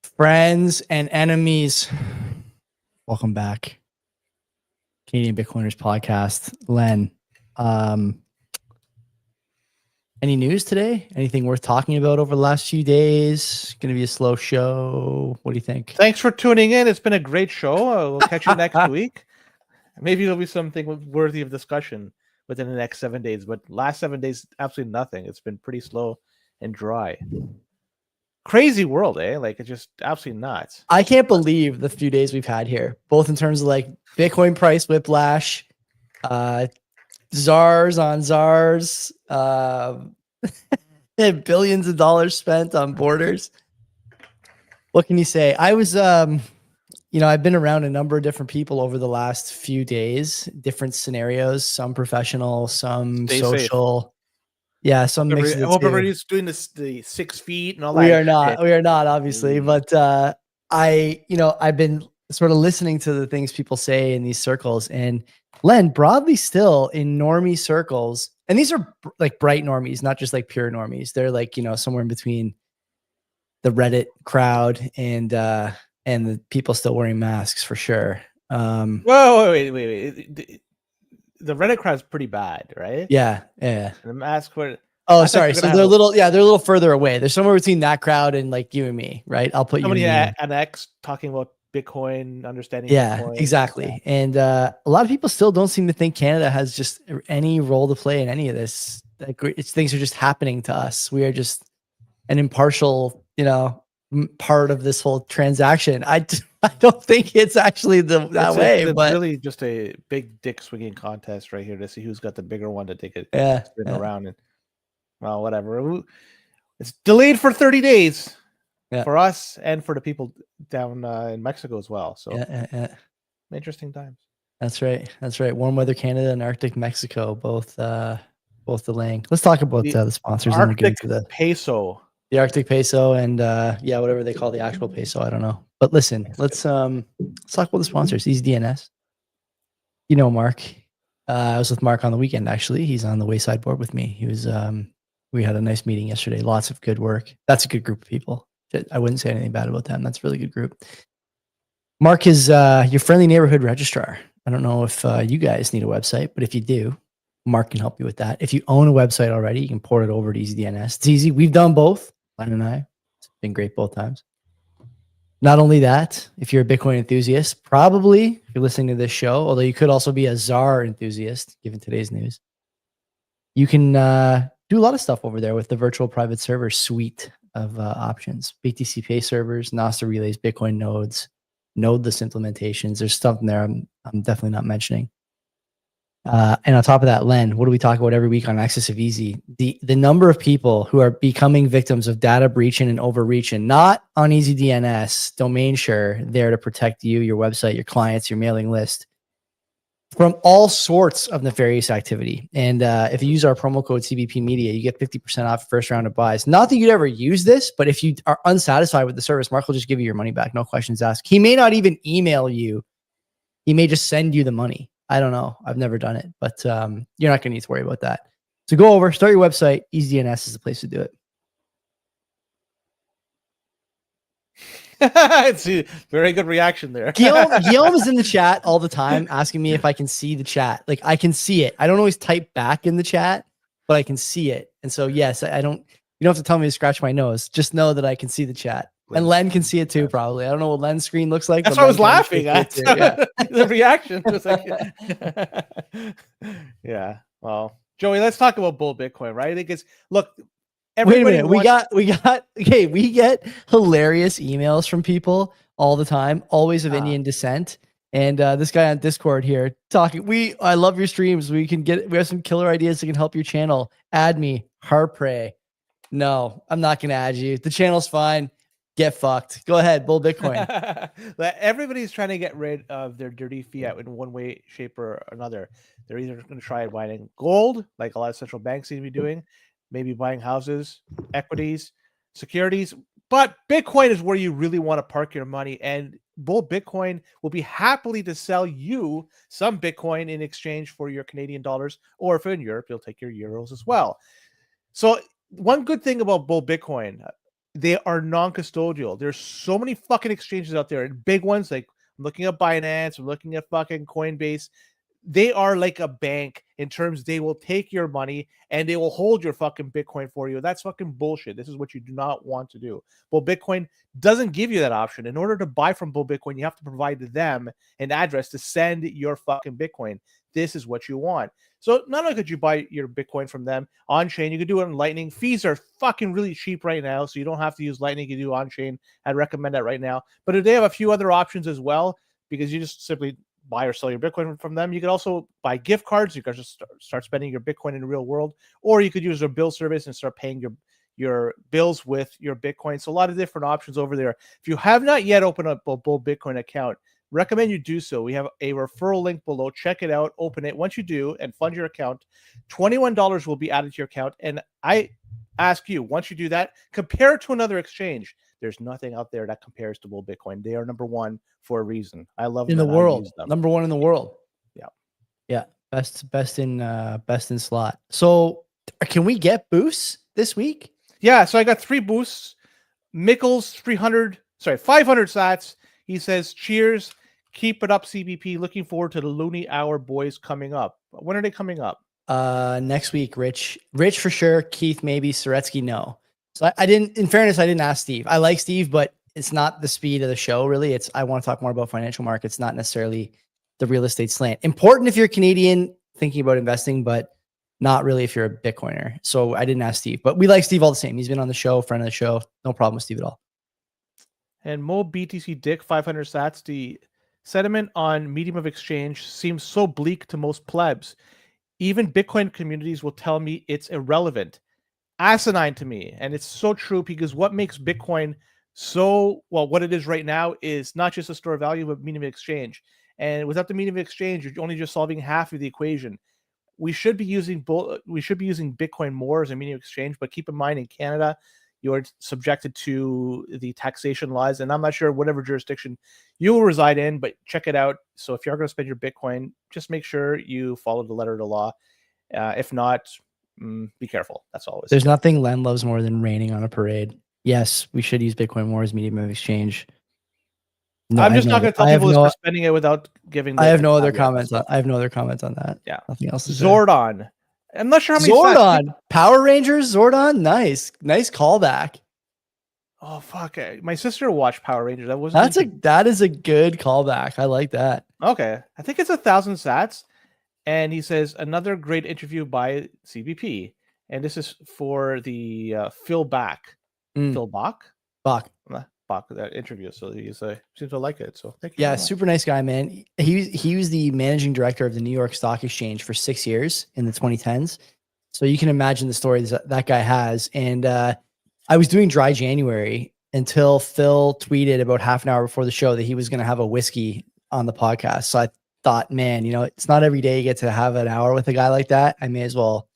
Friends and enemies, welcome back. Canadian Bitcoiners podcast. Len, any news today? Anything worth talking about over the last few days? Going to be a slow show. What do you think? Thanks for tuning in. It's been a great show. We'll catch you next week. Maybe there'll be something worthy of discussion within the next 7 days. But last 7 days, absolutely nothing. It's been pretty slow and dry. Crazy world, eh? Like, it's just absolutely nuts. I can't believe the few days we've had here, both in terms of like Bitcoin price whiplash, czars on czars, billions of dollars spent on borders. What can you say? I was, I've been around a number of different people over the last few days, different scenarios, some professional, some Stay social. safe. Yeah, some mix of the I hope two. everybody's doing this, the 6 feet and all that. We are not, obviously, but I've been sort of listening to the things people say in these circles, and Len, broadly still in normie circles, and these are like bright normies, not just like pure normies. They're like, somewhere in between the Reddit crowd and the people still wearing masks for sure. Whoa, wait. The Reddit crowd's pretty bad, right? Yeah. And the mask for. Oh, sorry. So they're a little further away. They're somewhere between that crowd and like you and me, right? I'll put somebody you and me. an X talking about Bitcoin, understanding. Yeah, Bitcoin. exactly. And a lot of people still don't seem to think Canada has just any role to play in any of this. Like, things are just happening to us. We are just an impartial, part of this whole transaction. I don't think it's actually that way. It's but really just a big dick swinging contest right here to see who's got the bigger one to take it spin around. And well, whatever. It's delayed for 30 days for us and for the people down in Mexico as well. So interesting times. That's right. Warm weather Canada and Arctic Mexico, both delaying. Let's talk about the sponsors. Arctic peso. The Arctic peso and whatever they call the actual peso. I don't know. But listen, let's talk about the sponsors. Easy DNS. Mark. I was with Mark on the weekend, actually. He's on the Wayside board with me. He was we had a nice meeting yesterday. Lots of good work. That's a good group of people. I wouldn't say anything bad about them. That's a really good group. Mark is your friendly neighborhood registrar. I don't know if you guys need a website, but if you do, Mark can help you with that. If you own a website already, you can port it over to EasyDNS. It's easy. We've done both, Len and I. It's been great both times. Not only that, if you're a Bitcoin enthusiast, probably if you're listening to this show, although you could also be a czar enthusiast, given today's news, you can do a lot of stuff over there with the virtual private server suite of options. BTC Pay servers, Nostr relays, Bitcoin nodes, nodeless implementations. There's something there I'm definitely not mentioning. And on top of that, Len, what do we talk about every week on Access of Easy? The number of people who are becoming victims of data breaching and overreaching, not on EasyDNS, domain share, there to protect you, your website, your clients, your mailing list, from all sorts of nefarious activity. And if you use our promo code CBP Media, you get 50% off first round of buys. Not that you'd ever use this, but if you are unsatisfied with the service, Mark will just give you your money back. No questions asked. He may not even email you. He may just send you the money. I don't know. I've never done it, but you're not going to need to worry about that. So go over, start your website. EasyDNS is the place to do it. It's a very good reaction there. Guillaume is in the chat all the time asking me if I can see the chat. Like, I can see it. I don't always type back in the chat, but I can see it. And so, yes, you don't have to tell me to scratch my nose. Just know that I can see the chat. And Len can see it too, probably. I don't know what Len's screen looks like. That's why I was laughing at the reaction. It was like, yeah. Well, Joey, let's talk about bull Bitcoin, right? Because look, wait a minute. We get hilarious emails from people all the time, always of Indian descent. And this guy on Discord here talking. I love your streams. We have some killer ideas that can help your channel. Add me, Harpray. No, I'm not gonna add you. The channel's fine. Get fucked. Go ahead, bull Bitcoin. Everybody's trying to get rid of their dirty fiat in one way, shape, or another. They're either going to try buying gold, like a lot of central banks seem to be doing, maybe buying houses, equities, securities. But Bitcoin is where you really want to park your money. And bull Bitcoin will be happily to sell you some Bitcoin in exchange for your Canadian dollars. Or if you're in Europe, you'll take your euros as well. So one good thing about bull Bitcoin, they are non-custodial. There's so many fucking exchanges out there, and big ones like I'm looking at Binance, I'm looking at fucking Coinbase. They are like a bank in terms they will take your money and they will hold your fucking Bitcoin for you. That's fucking bullshit. This is what you do not want to do. Bull Bitcoin doesn't give you that option. In order to buy from Bull Bitcoin, you have to provide them an address to send your fucking Bitcoin. This is what you want. So not only could you buy your Bitcoin from them on chain, you could do it on Lightning. Fees are fucking really cheap right now, so you don't have to use Lightning. You do on chain. I'd recommend that right now. But they have a few other options as well, because you just simply buy or sell your Bitcoin from them. You could also buy gift cards. You can just start spending your Bitcoin in the real world, or you could use their bill service and start paying your bills with your Bitcoin. So a lot of different options over there. If you have not yet opened up a Bull Bitcoin account, recommend you do so. We have a referral link below. Check it out. Open it. Once you do and fund your account, $21 will be added to your account. And I ask you, once you do that, compare it to another exchange. There's nothing out there that compares to Bull Bitcoin. They are number one for a reason. I love them in the world. Number one in the world. Yeah. Yeah. Best in slot. So can we get boosts this week? Yeah. So I got 3 boosts. Mickles 500 sats. He says, cheers. Keep it up, CBP. Looking forward to the Looney Hour boys coming up. When are they coming up? Next week, Rich for sure. Keith, maybe. Soretsky, no. So in fairness, I didn't ask Steve. I like Steve, but it's not the speed of the show, really. I want to talk more about financial markets, not necessarily the real estate slant. Important if you're Canadian thinking about investing, but not really if you're a Bitcoiner. So I didn't ask Steve, but we like Steve all the same. He's been on the show, friend of the show. No problem with Steve at all. And Mo BTC Dick 500 sats. The sentiment on medium of exchange seems so bleak to most plebs. Even Bitcoin communities will tell me it's irrelevant. Asinine to me. And it's so true, because what makes Bitcoin what it is right now is not just a store of value, but medium of exchange. And without the medium of exchange, you're only just solving half of the equation. We should be using Bitcoin more as a medium of exchange, but keep in mind, in Canada, you're subjected to the taxation laws, and I'm not sure whatever jurisdiction you will reside in, but check it out. So if you're going to spend your Bitcoin, just make sure you follow the letter of the law. If not, be careful. That's always. There's nothing Len loves more than raining on a parade. Yes, we should use Bitcoin more as medium of exchange. No, I'm just not going to tell people to spending it without giving. I have no other comments on that. Yeah, nothing else. Zordon. I'm not sure how many. Zordon, Power Rangers, Zordon. Nice callback. Oh fuck! My sister watched Power Rangers. That is a good callback. I like that. Okay, I think it's 1,000 sats. And he says, another great interview by CBP. And this is for the Phil Bach. Phil Bach? Bach, that interview. So he seems to like it. So thank you. Yeah, super nice guy, man. He was the managing director of the New York Stock Exchange for 6 years in the 2010s. So you can imagine the stories that guy has. And I was doing Dry January until Phil tweeted about half an hour before the show that he was going to have a whiskey on the podcast. So I thought, man, it's not every day you get to have an hour with a guy like that. I may as well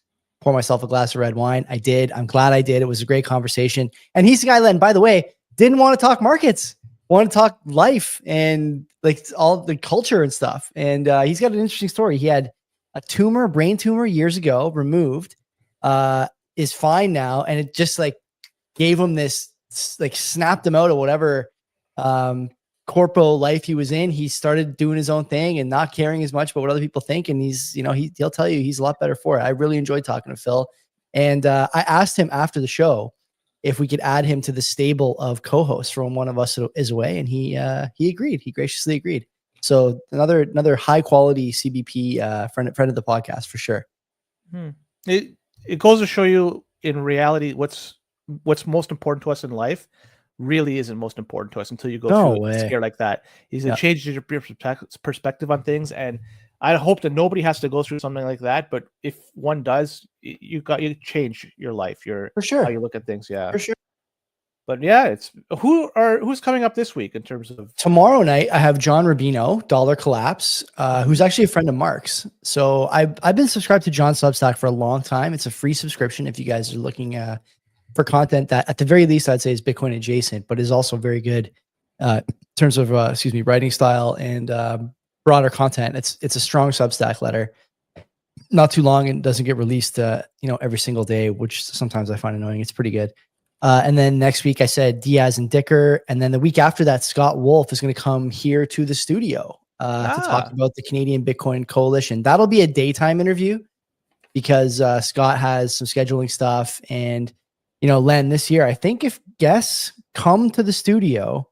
pour myself a glass of red wine. I did. I'm glad I did. It was a great conversation. And he's the guy that, by the way, didn't want to talk markets, wanted to talk life and like all the culture and stuff. And he's got an interesting story. He had a brain tumor years ago, removed, is fine now. And it just like gave him this, like snapped him out of whatever corpo life he was in. He started doing his own thing and not caring as much about what other people think. And he'll tell you he's a lot better for it. I really enjoyed talking to Phil. And I asked him after the show if we could add him to the stable of co-hosts from one of us is away. And he agreed. He graciously agreed. So another high quality CBP friend of the podcast for sure. It goes to show you in reality, what's most important to us in life really isn't most important to us until you go through a scare like that. It changes your perspective on things, and I hope that nobody has to go through something like that. But if one does, you change your life, for sure how you look at things. Yeah, for sure. But yeah, it's who's coming up this week in terms of tomorrow night. I have John Rubino, Dollar Collapse, who's actually a friend of Mark's. So I've been subscribed to John's Substack for a long time. It's a free subscription if you guys are looking for content that at the very least I'd say is Bitcoin adjacent, but is also very good in terms of writing style and broader content. It's a strong Substack letter, not too long, and doesn't get released every single day, which sometimes I find annoying. It's pretty good. And then next week I said Diaz and Dicker. And then the week after that, Scott Wolf is going to come here to the studio to talk about the Canadian Bitcoin Coalition. That'll be a daytime interview because Scott has some scheduling stuff. And, Len, this year, I think if guests come to the studio,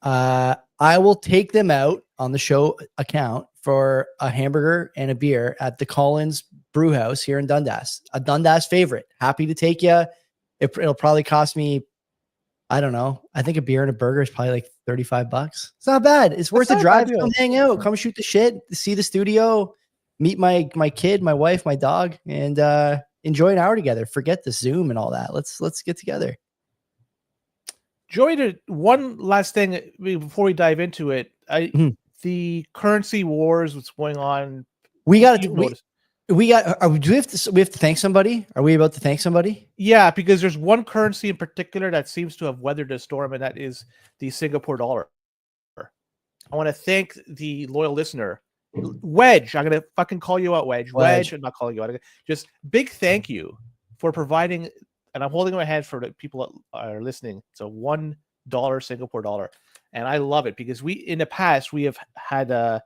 I will take them out on the show account for a hamburger and a beer at the Collins Brew House here in Dundas, a Dundas favorite. Happy to take you. It'll probably cost me, I don't know. I think a beer and a burger is probably like $35. It's not bad. It's worth a drive. Come hang out. Come shoot the shit. See the studio. Meet my kid, my wife, my dog, and enjoy an hour together. Forget the Zoom and all that. Let's get together. Joey, one last thing before we dive into it. The currency wars, what's going on. We got to. Do we have to thank somebody? Are we about to thank somebody? Yeah, because there's one currency in particular that seems to have weathered the storm, and that is the Singapore dollar. I want to thank the loyal listener, Wedge. I'm gonna fucking call you out, Wedge. I'm not calling you out. Just big thank you for providing. And I'm holding my hand for the people that are listening. It's a $1 Singapore dollar, and I love it because in the past we have had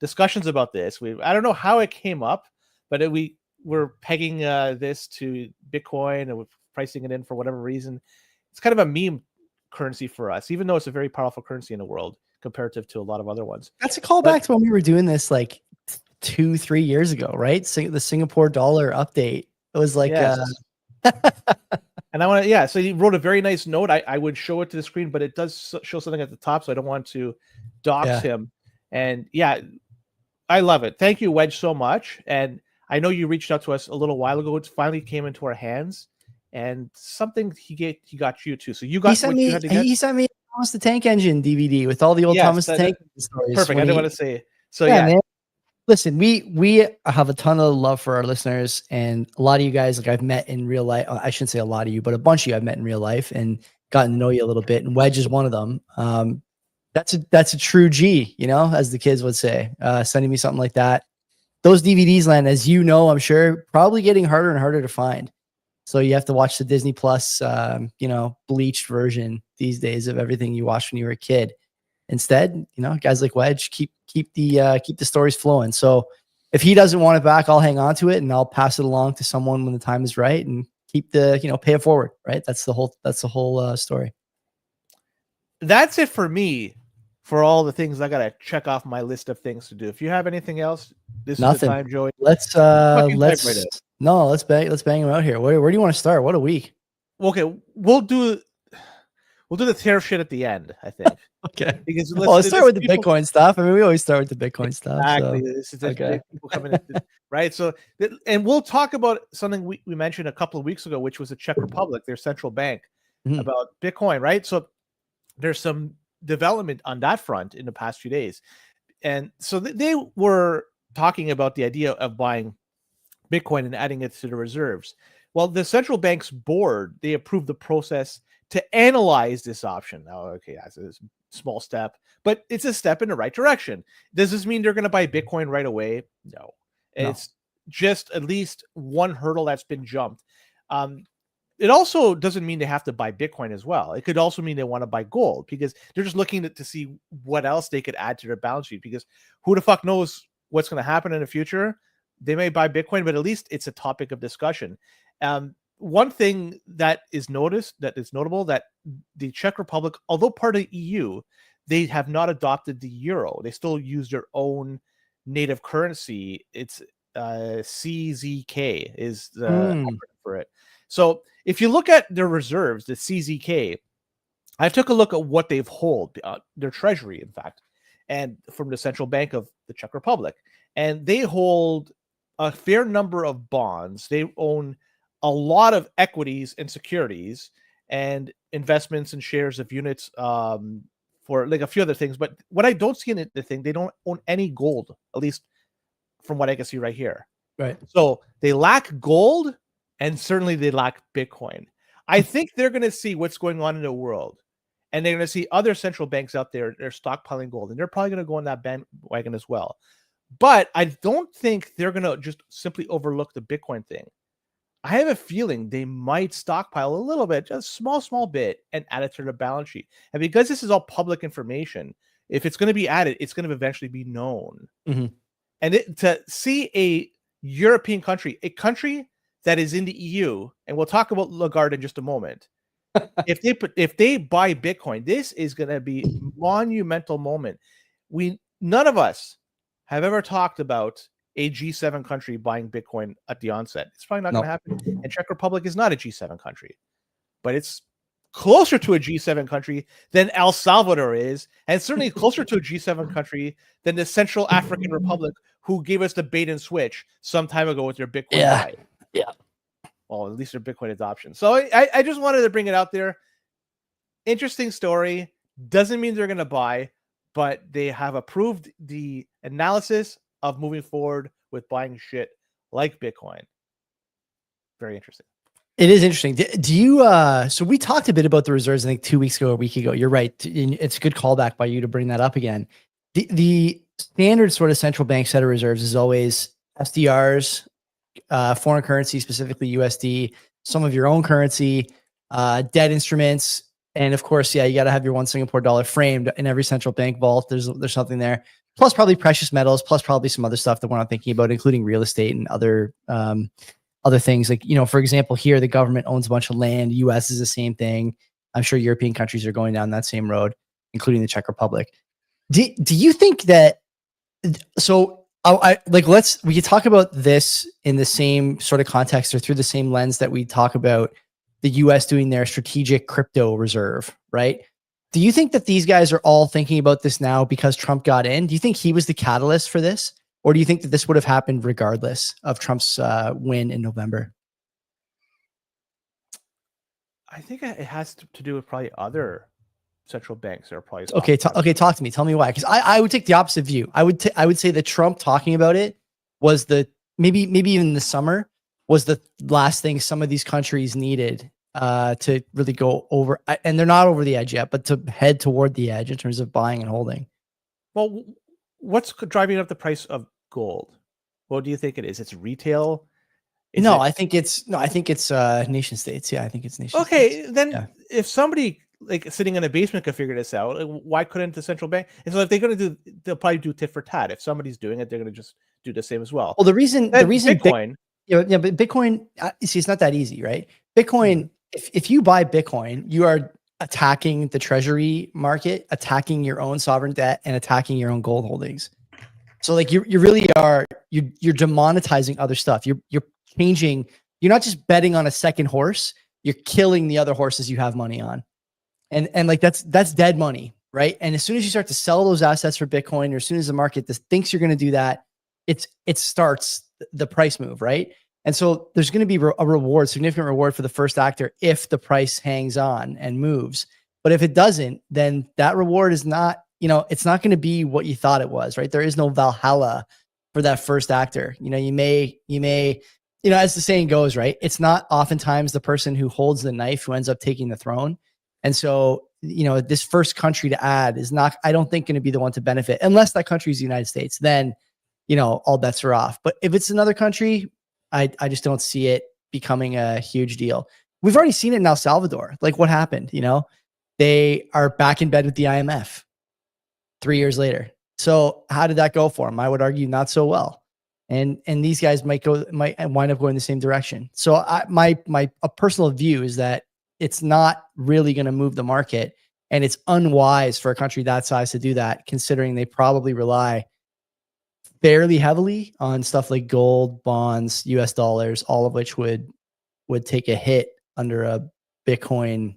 discussions about this. I don't know how it came up. But we were pegging this to Bitcoin and we're pricing it in for whatever reason. It's kind of a meme currency for us, even though it's a very powerful currency in the world comparative to a lot of other ones. That's a callback to when we were doing this like 2-3 years ago, right? The Singapore dollar update. It was like, yes. And I want to, so he wrote a very nice note. I would show it to the screen, but it does show something at the top, so I don't want to dox him. And I love it. Thank you, Wedge, so much. And I know you reached out to us a little while ago. It finally came into our hands, and something he got you too. So you got. He sent me Thomas the Tank Engine DVD with all the old Thomas the Tank stories. Perfect. I didn't want to say. So man, listen, we have a ton of love for our listeners, and a lot of you guys, like I've met in real life. I shouldn't say a lot of you, but a bunch of you I've met in real life and gotten to know you a little bit. And Wedge is one of them. That's a true G, as the kids would say. Sending me something like that. Those DVDs, Len, as you know, I'm sure, probably getting harder and harder to find. So you have to watch the Disney Plus, bleached version these days of everything you watched when you were a kid. Instead, guys like Wedge keep the stories flowing. So if he doesn't want it back, I'll hang on to it and I'll pass it along to someone when the time is right and keep the pay it forward. Right? That's the whole story. That's it for me. For all the things I gotta check off my list of things to do. If you have anything else, this is the time, Joey. Let's bang them out here. Where do you want to start? What a week. Okay, we'll do the tariff shit at the end, I think. Okay. Because let's start with the Bitcoin stuff. I mean, we always start with the Bitcoin stuff. Exactly. So. This is people coming in, right? So, and we'll talk about something we mentioned a couple of weeks ago, which was the Czech Republic, their central bank, about Bitcoin, right? So there's some development on that front in the past few days, and so they were talking about the idea of buying Bitcoin and adding it to the reserves. Well, the central bank's board, they approved the process to analyze this option. Now, okay, that's a small step, but it's a step in the right direction. Does this mean they're going to buy Bitcoin right away? No. It's just at least one hurdle that's been jumped. It also doesn't mean they have to buy Bitcoin as well. It could also mean they want to buy gold because they're just looking to see what else they could add to their balance sheet, because who the fuck knows what's going to happen in the future. They may buy Bitcoin, but at least it's a topic of discussion. One thing that is notable, that the Czech Republic, although part of the EU, they have not adopted the euro. They still use their own native currency. It's CZK is the acronym for it. So if you look at their reserves, the CZK, I took a look at what they've hold, their treasury, in fact, and from the Central Bank of the Czech Republic. And they hold a fair number of bonds. They own a lot of equities and securities and investments and shares of units for like a few other things. But what I don't see in the thing, they don't own any gold, at least from what I can see right here. Right. So they lack gold, and certainly they lack Bitcoin. I think they're going to see what's going on in the world, and they're going to see other central banks out there, they're stockpiling gold, and they're probably going to go on that bandwagon as well. But I don't think they're going to just simply overlook the Bitcoin thing. I have a feeling they might stockpile a little bit, just small bit, and add it to their balance sheet. And because this is all public information, if it's going to be added, it's going to eventually be known. Mhm. And to see a European country, a country that is in the EU, and we'll talk about Lagarde in just a moment. If they buy Bitcoin, this is going to be a monumental moment. None of us have ever talked about a G7 country buying Bitcoin at the onset. It's probably not going to happen. And Czech Republic is not a G7 country, but it's closer to a G7 country than El Salvador is, and certainly closer to a G7 country than the Central African Republic, who gave us the bait and switch some time ago with their Bitcoin buy. Yeah. Well, at least their Bitcoin adoption. So I just wanted to bring it out there. Interesting story. Doesn't mean they're going to buy, but they have approved the analysis of moving forward with buying shit like Bitcoin. Very interesting. It is interesting. Do you, so we talked a bit about the reserves, I think 2 weeks ago, a week ago. You're right. It's a good callback by you to bring that up again. The standard sort of central bank set of reserves is always SDRs, foreign currency, specifically USD, some of your own currency, debt instruments. And of course, yeah, you got to have your one Singapore dollar framed in every central bank vault. There's something there, plus probably precious metals, plus probably some other stuff that we're not thinking about, including real estate and other things. Like, for example, here, the government owns a bunch of land. US is the same thing. I'm sure European countries are going down that same road, including the Czech Republic. Do you think that, so we could talk about this in the same sort of context or through the same lens that we talk about the US doing their strategic crypto reserve, right? Do you think that these guys are all thinking about this now because Trump got in? Do you think he was the catalyst for this? Or do you think that this would have happened regardless of Trump's win in November? I think it has to do with probably other central banks that are probably talk to me. Tell me why. Because I would take the opposite view. I would say that Trump talking about it was maybe even the summer was the last thing some of these countries needed to really go over, and they're not over the edge yet, but to head toward the edge in terms of buying and holding. Well, what's driving up the price of gold? What do you think it is? It's retail? I think it's nation states. Yeah, I think it's nation states. Okay, then if somebody like sitting in a basement could figure this out, like, why couldn't the central bank? And so if they're going to do, they'll probably do tit for tat. If somebody's doing it, they're going to just do the same as well. Well, the reason Bitcoin, but Bitcoin, see, it's not that easy, right? Bitcoin, if you buy Bitcoin, you are attacking the treasury market, attacking your own sovereign debt, and attacking your own gold holdings. So like you really are, you're demonetizing other stuff. You're changing, you're not just betting on a second horse, you're killing the other horses you have money on. And like that's dead money, right? And as soon as you start to sell those assets for Bitcoin, or as soon as the market thinks you're going to do that, it starts the price move, right? And so there's going to be a significant reward for the first actor if the price hangs on and moves. But if it doesn't, then that reward is not, it's not going to be what you thought it was, right? There is no Valhalla for that first actor. You may, as the saying goes, right? It's not oftentimes the person who holds the knife who ends up taking the throne. And so, this first country to add is not, I don't think, going to be the one to benefit unless that country is the United States. Then, all bets are off. But if it's another country, I just don't see it becoming a huge deal. We've already seen it in El Salvador. Like what happened, they are back in bed with the IMF 3 years later. So how did that go for them? I would argue not so well. And these guys might wind up going the same direction. So my personal view is that it's not really going to move the market, and it's unwise for a country that size to do that, considering they probably rely fairly heavily on stuff like gold, bonds, US dollars, all of which would take a hit under a Bitcoin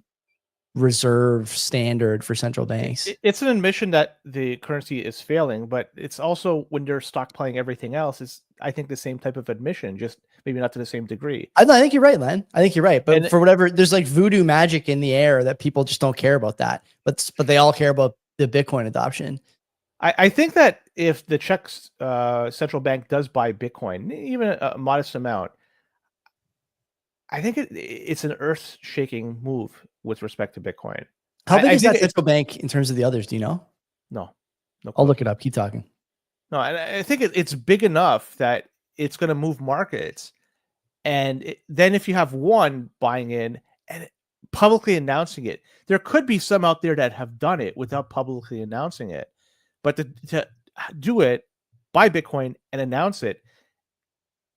reserve standard for central banks. It's an admission that the currency is failing, but it's also, when they're stockpiling everything else, is I think the same type of admission, just maybe not to the same degree. I think you're right, Len. I think you're right. But for whatever, there's like voodoo magic in the air that people just don't care about that. But they all care about the Bitcoin adoption. I think that if the Czech Central Bank does buy Bitcoin, even a modest amount, I think it's an earth-shaking move with respect to Bitcoin. How big is that central bank in terms of the others? Do you know? No. I'll look it up. Keep talking. No, I think it's big enough that it's going to move markets. And then if you have one buying in and publicly announcing it, there could be some out there that have done it without publicly announcing it. But to do it, buy Bitcoin and announce it,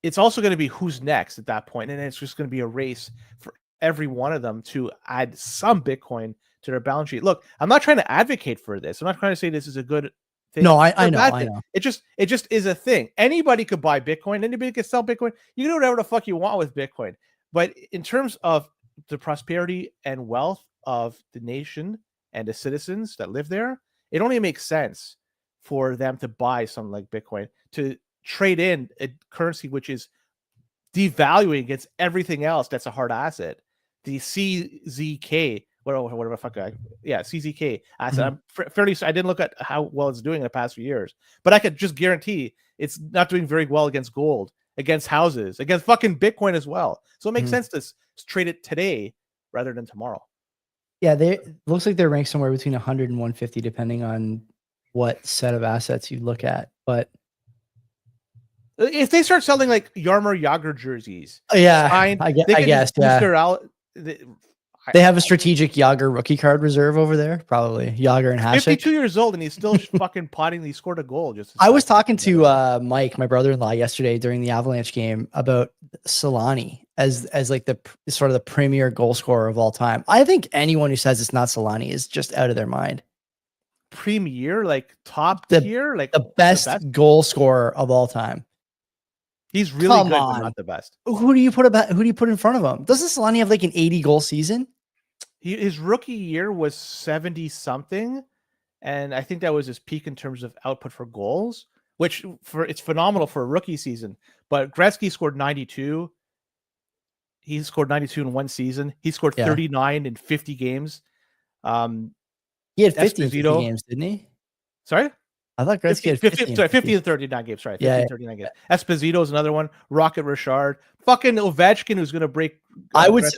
it's also going to be who's next at that point. And it's just going to be a race for every one of them to add some Bitcoin to their balance sheet. Look, I'm not trying to advocate for this. I'm not trying to say this is a good thing. No, I know. It just is a thing. Anybody could buy Bitcoin. Anybody could sell Bitcoin. You can do whatever the fuck you want with Bitcoin. But in terms of the prosperity and wealth of the nation and the citizens that live there, it only makes sense for them to buy something like Bitcoin, to trade in a currency which is devaluing against everything else that's a hard asset. The CZK, whatever the fuck, CZK asset. I'm fairly, I didn't look at how well it's doing in the past few years, but I could just guarantee it's not doing very well against gold, against houses, against fucking Bitcoin as well. So it makes sense to trade it today rather than tomorrow. Yeah, looks like they're ranked somewhere between 100 and 150, depending on what set of assets you look at. But if they start selling like Yarmer Yager jerseys, I guess they have a strategic Yager rookie card reserve over there, probably Yager and Hasek. 52 years old and he's still fucking potting. He scored a goal. I was talking to Mike, my brother-in-law, yesterday during the Avalanche game about Solani as like the sort of the premier goal scorer of all time. I think anyone who says it's not Solani is just out of their mind. Premier, like top tier, like the best goal scorer of all time. He's really good, but not the best. Who do you put in front of him? Doesn't Solani have like an 80 goal season? His rookie year was 70 something, and I think that was his peak in terms of output for goals, which it's phenomenal for a rookie season. But Gretzky scored 92. He scored 92 in one season. He scored 39 in 50 games. He had 50 games, didn't he? Sorry? I thought Gretzky had 50 and 39 games. Sorry, 50 and 39 games. Esposito is another one. Rocket Richard. Fucking Ovechkin, who's going to break. I like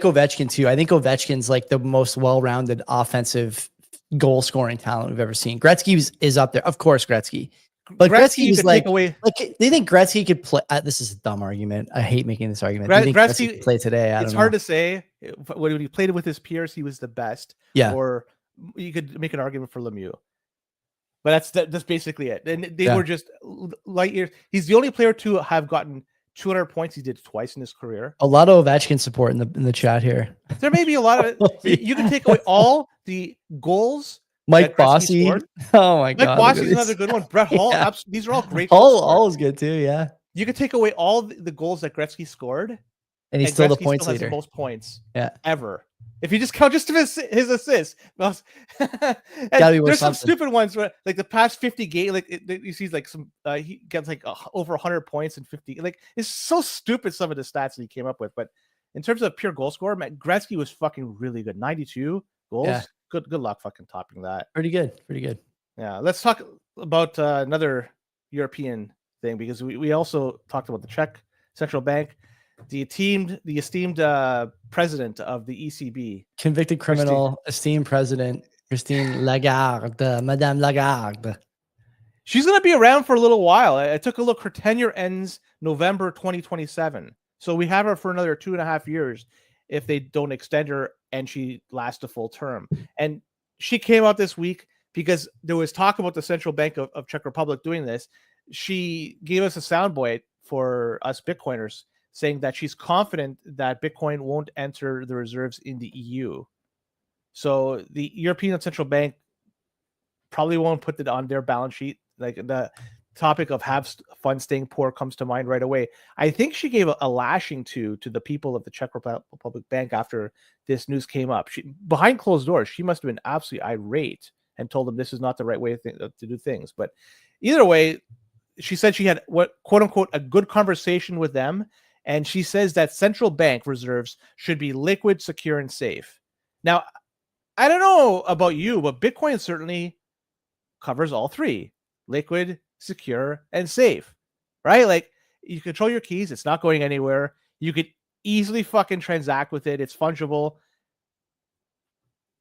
Ovechkin too. I think Ovechkin's like the most well-rounded offensive goal-scoring talent we've ever seen. Gretzky is up there. Of course, Gretzky. But Gretzky was like, do you think Gretzky could play? This is a dumb argument. I hate making this argument. Do you think Gretzky could play today? It's hard to say. When he played with his peers, he was the best. Yeah. Or you could make an argument for Lemieux. But that's basically it. And they were just light years. He's the only player to have gotten 200 points. He did it twice in his career. A lot of Ovechkin support in the chat here. There may be a lot of you can take away all the goals. Mike Bossy. Oh my God. Mike Bossy's another good one. Brett Hull. Yeah. These are all great. Hull is good too. Yeah. You could take away all the goals that Gretzky scored, and he's still the points leader. The most points. Yeah. Ever. If you just count just his assists, there's some stupid ones where, like the past 50 games, like you see, like some he gets like over 100 points in 50. Like it's so stupid some of the stats that he came up with. But in terms of pure goal scorer, Gretzky was fucking really good. 92 goals. Yeah. Good luck fucking topping that. Pretty good. Yeah. Let's talk about another European thing, because we also talked about the Czech Central Bank. The esteemed president of the ECB, convicted criminal, esteemed president, Christine Lagarde, Madame Lagarde. She's going to be around for a little while. I took a look. Her tenure ends November 2027. So we have her for another 2.5 years if they don't extend her and she lasts a full term. And she came out this week because there was talk about the Central Bank of Czech Republic doing this. She gave us a soundbite for us Bitcoiners, saying that she's confident that Bitcoin won't enter the reserves in the EU. So the European Central Bank probably won't put it on their balance sheet. Like the topic of have funds staying poor comes to mind right away. I think she gave a lashing to the people of the Czech Republic Bank after this news came up. Behind closed doors, she must have been absolutely irate and told them this is not the right way to do things. But either way, she said she had what quote unquote a good conversation with them. And she says that central bank reserves should be liquid, secure, and safe. Now, I don't know about you, but Bitcoin certainly covers all three: liquid, secure, and safe, right? Like you control your keys. It's not going anywhere. You could easily fucking transact with it. It's fungible.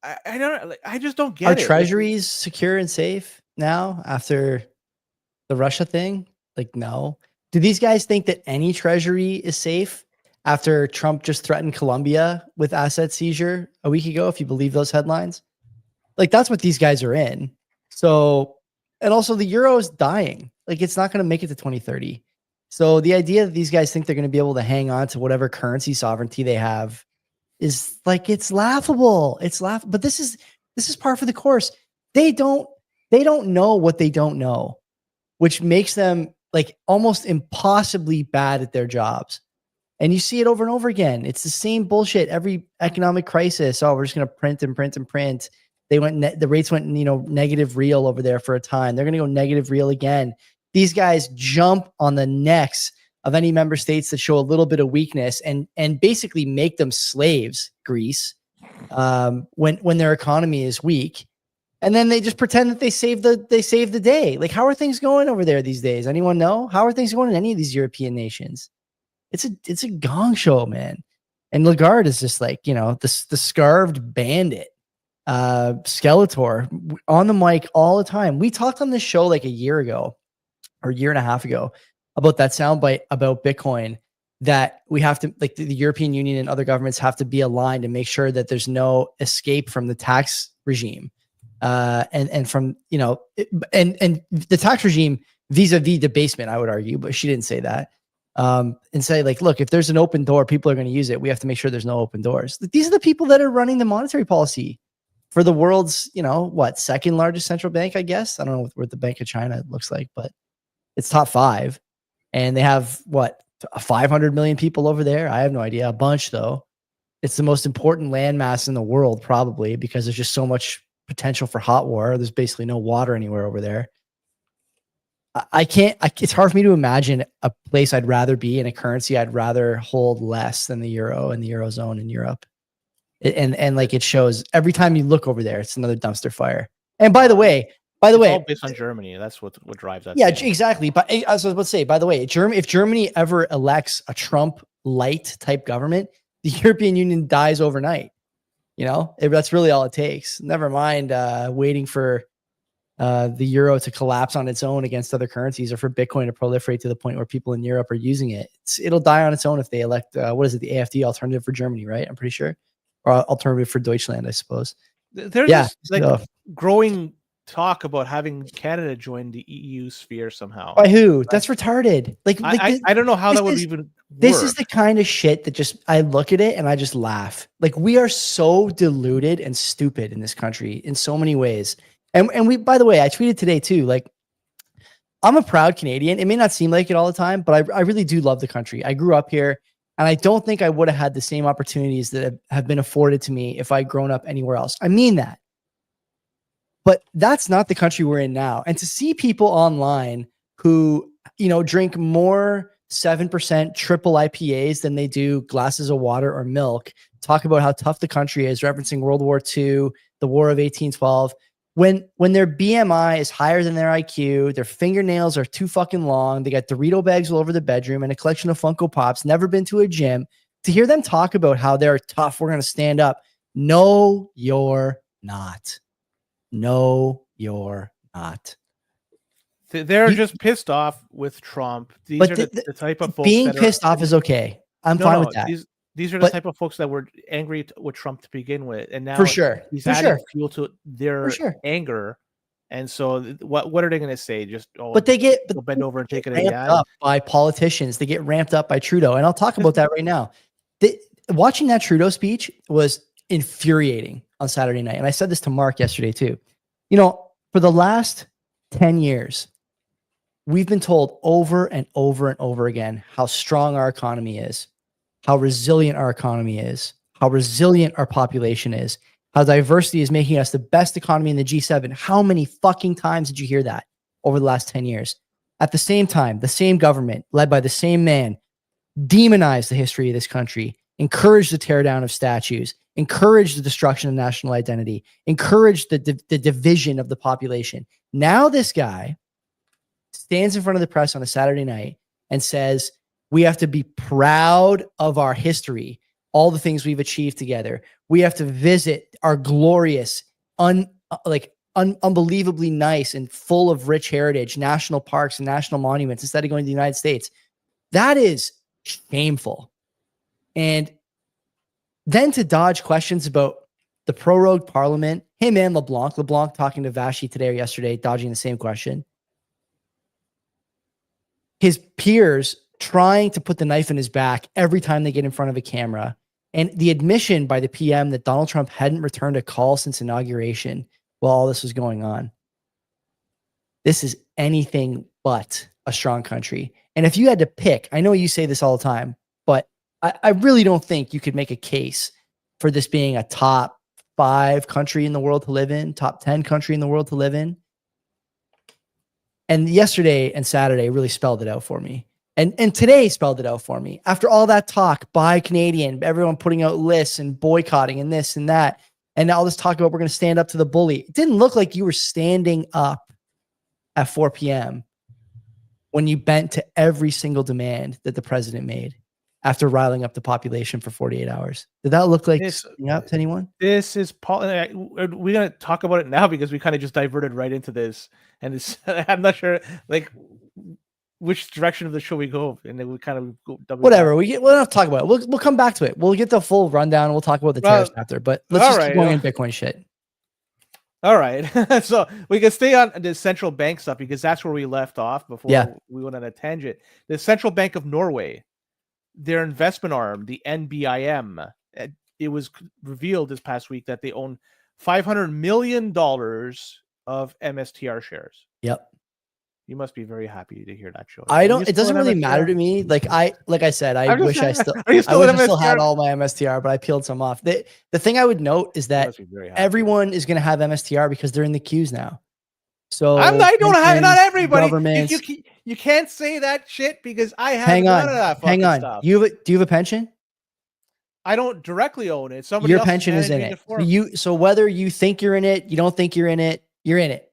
I just don't get it. Are treasuries secure and safe now after the Russia thing? Like, no. Do these guys think that any treasury is safe after Trump just threatened Colombia with asset seizure a week ago, if you believe those headlines? Like, that's what these guys are in. So, and also the euro is dying. Like, it's not going to make it to 2030. So the idea that these guys think they're going to be able to hang on to whatever currency sovereignty they have is like, it's laughable. It's laughable. But this is par for the course. They don't know what they don't know, which makes them like almost impossibly bad at their jobs. And you see it over and over again. It's the same bullshit every economic crisis. Oh, we're just going to print and print and print. They went, the rates went, negative real over there for a time. They're going to go negative real again. These guys jump on the necks of any member states that show a little bit of weakness and basically make them slaves, Greece, when their economy is weak. And then they just pretend that they saved the day. Like, how are things going over there these days? Anyone know? How are things going in any of these European nations? It's a gong show, man. And Lagarde is just like, the scarved bandit, Skeletor on the mic all the time. We talked on this show like a year ago or a year and a half ago about that soundbite about Bitcoin, that we have to, like, the European Union and other governments have to be aligned and make sure that there's no escape from the tax regime. And from, and the tax regime vis-a-vis debasement, I would argue, but she didn't say that. And say, like, look, if there's an open door, people are going to use it. We have to make sure there's no open doors. These are the people that are running the monetary policy for the world's, second largest central bank, I guess. I don't know what the Bank of China looks like, but it's top 5. And they have 500 million people over there. I have no idea. A bunch, though. It's the most important landmass in the world, probably, because there's just so much potential for hot war. There's basically no water anywhere over there. It's hard for me to imagine a place I'd rather be in, a currency I'd rather hold less than the euro and the Eurozone in Europe. And like, it shows every time you look over there, it's another dumpster fire. And by the way, all based on Germany. That's what drives that. Yeah, exactly. But as I was about to say, by the way, if Germany ever elects a Trump light type government, the European Union dies overnight. That's really all it takes. Never mind waiting for the euro to collapse on its own against other currencies, or for Bitcoin to proliferate to the point where people in Europe are using it. It'll die on its own if they elect, the AfD alternative for Germany, right? I'm pretty sure. Or alternative for Deutschland, I suppose. There's growing talk about having Canada join the EU sphere somehow. By who? That's retarded. I don't know how that would even work. This is the kind of shit that I look at it and I just laugh. Like, we are so deluded and stupid in this country in so many ways. And we, by the way, I tweeted today too, like, I'm a proud Canadian. It may not seem like it all the time, but I really do love the country. I grew up here, and I don't think I would have had the same opportunities that have been afforded to me if I'd grown up anywhere else. I mean that. But that's not the country we're in now. And to see people online who, drink more 7% triple IPAs than they do glasses of water or milk, talk about how tough the country is, referencing World War II, the War of 1812, when their BMI is higher than their IQ, their fingernails are too fucking long, they got Dorito bags all over the bedroom and a collection of Funko Pops, never been to a gym, to hear them talk about how they're tough, we're going to stand up. No, you're not. No, you're not. They're just pissed off with Trump. These are the type of folks being pissed off is okay. I'm fine with that. These are the type of folks that were angry with Trump to begin with, and now he's adding fuel to their anger. And so, what are they going to say? Just they'll bend over and take it ramped up by politicians. They get ramped up by Trudeau, and I'll talk about that right now. Watching that Trudeau speech was infuriating on Saturday night, and I said this to Mark yesterday too. For the last 10 years, we've been told over and over and over again how strong our economy is, how resilient our economy is, how resilient our population is, how diversity is making us the best economy in the G7. How many fucking times did you hear that over the last 10 years? At the same time, the same government, led by the same man, demonized the history of this country, encouraged the teardown of statues, encouraged the destruction of national identity, encouraged the division of the population. Now this guy stands in front of the press on a Saturday night and says, we have to be proud of our history, all the things we've achieved together. We have to visit our glorious, unbelievably nice and full of rich heritage, national parks and national monuments instead of going to the United States. That is shameful. And then to dodge questions about the prorogue parliament, him and LeBlanc talking to Vashi today or yesterday, dodging the same question. His peers trying to put the knife in his back every time they get in front of a camera. And the admission by the PM that Donald Trump hadn't returned a call since inauguration while all this was going on. This is anything but a strong country. And if you had to pick, I know you say this all the time, but I really don't think you could make a case for this being a top 5 country in the world to live in, top 10 country in the world to live in. And yesterday and Saturday really spelled it out for me. And today spelled it out for me. After all that talk, buy Canadian, everyone putting out lists and boycotting and this and that, and all this talk about we're going to stand up to the bully. It didn't look like you were standing up at 4 p.m. when you bent to every single demand that the president made after riling up the population for 48 hours. Did that look like standing up to anyone? This is Paul. We're going to talk about it now because we kind of just diverted right into this. And it's, I'm not sure, like, which direction of the show we go, and then we kind of go whatever. We'll not talk about it. We'll come back to it. We'll get the full rundown. And we'll talk about the tariffs after. But let's just keep going in Bitcoin shit. All right. So we can stay on the central bank stuff because that's where we left off before we went on a tangent. The Central Bank of Norway, their investment arm, the NBIM, it was revealed this past week that they own $500 million of MSTR shares. Yep. You must be very happy to hear that, Joe. I don't. It doesn't really matter to me. Like I said, I wish I still had all my MSTR, but I peeled some off. The thing I would note is that everyone is going to have MSTR because they're in the queues now. So I don't have not everybody. You can't say that shit because I have none of that fucking stuff. Do you have a pension? I don't directly own it. Somebody Your pension is in it. So whether you think you're in it, you don't think you're in it, you're in it.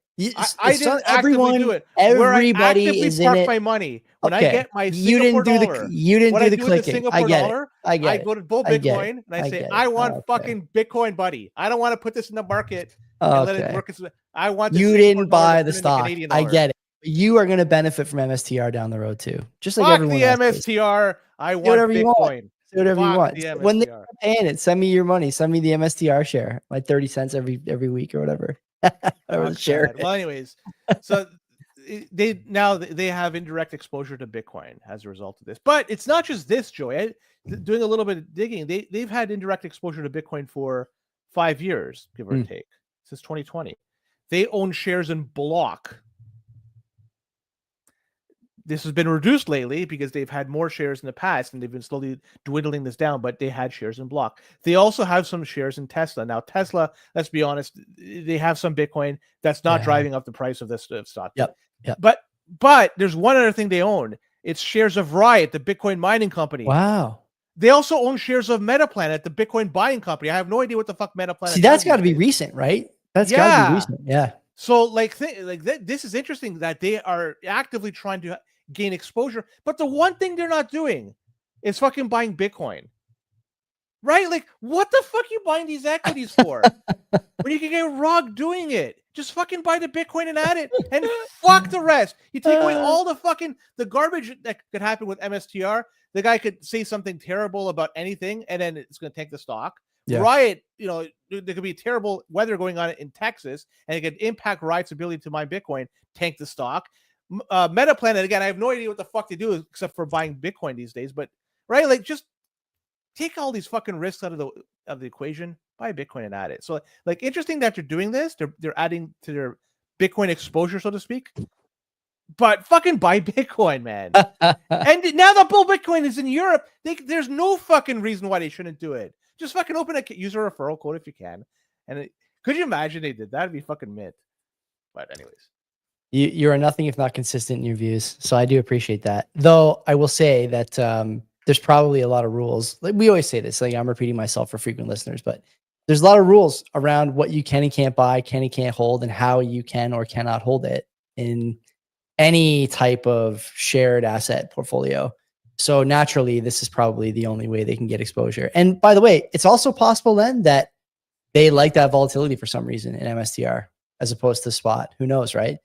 I didn't actively do it. Everybody is in it. My money when I get my you didn't do the clicking. I get it. I go to Bull Bitcoin and I say I want fucking Bitcoin, buddy. I don't want to put this in the market and let it work. I want. You didn't buy the stock. I get it. You are going to benefit from MSTR down the road too. Just like everyone else. The MSTR. I want Bitcoin. Do whatever you want. When they're paying it, send me your money. Send me the MSTR share, like 30 cents every week or whatever. Share. Well, anyways, so they have indirect exposure to Bitcoin as a result of this. But it's not just this, Joey. Doing a little bit of digging, they've had indirect exposure to Bitcoin for 5 years, give or take, since 2020. They own shares in Block. This has been reduced lately because they've had more shares in the past and they've been slowly dwindling this down, but they had shares in Block. They also have some shares in Tesla. Now, Tesla, let's be honest, they have some Bitcoin that's not driving up the price of this stock. Yep. But there's one other thing they own. It's shares of Riot, the Bitcoin mining company. Wow. They also own shares of MetaPlanet, the Bitcoin buying company. I have no idea what the fuck MetaPlanet is. See, that's got to be recent, right? That's got to be recent. Yeah. So this is interesting that they are actively trying to gain exposure, but the one thing they're not doing is fucking buying Bitcoin, right? Like, what the fuck are you buying these equities for when you can get robbed doing it? Just fucking buy the Bitcoin and add it and fuck the rest. You take away all the garbage that could happen with MSTR. The guy could say something terrible about anything and then it's going to tank the stock. Riot, there could be terrible weather going on in Texas and it could impact Riot's ability to mine Bitcoin, tank the stock. MetaPlanet, again, I have no idea what the fuck they do except for buying Bitcoin these days, but right, like, just take all these fucking risks out of the equation, buy Bitcoin and add it. So, like, interesting that they're doing this. They're adding to their Bitcoin exposure, so to speak. But fucking buy Bitcoin, man. And now that Bull Bitcoin is in Europe, there's no fucking reason why they shouldn't do it. Just fucking open a user referral code if you can. And could you imagine they did that? That'd be fucking mint. But anyways. You are nothing if not consistent in your views. So I do appreciate that. Though I will say that there's probably a lot of rules. Like we always say this, like I'm repeating myself for frequent listeners, but there's a lot of rules around what you can and can't buy, can and can't hold, and how you can or cannot hold it in any type of shared asset portfolio. So naturally, this is probably the only way they can get exposure. And by the way, it's also possible then that they like that volatility for some reason in MSTR. as opposed to spot. Who knows, right?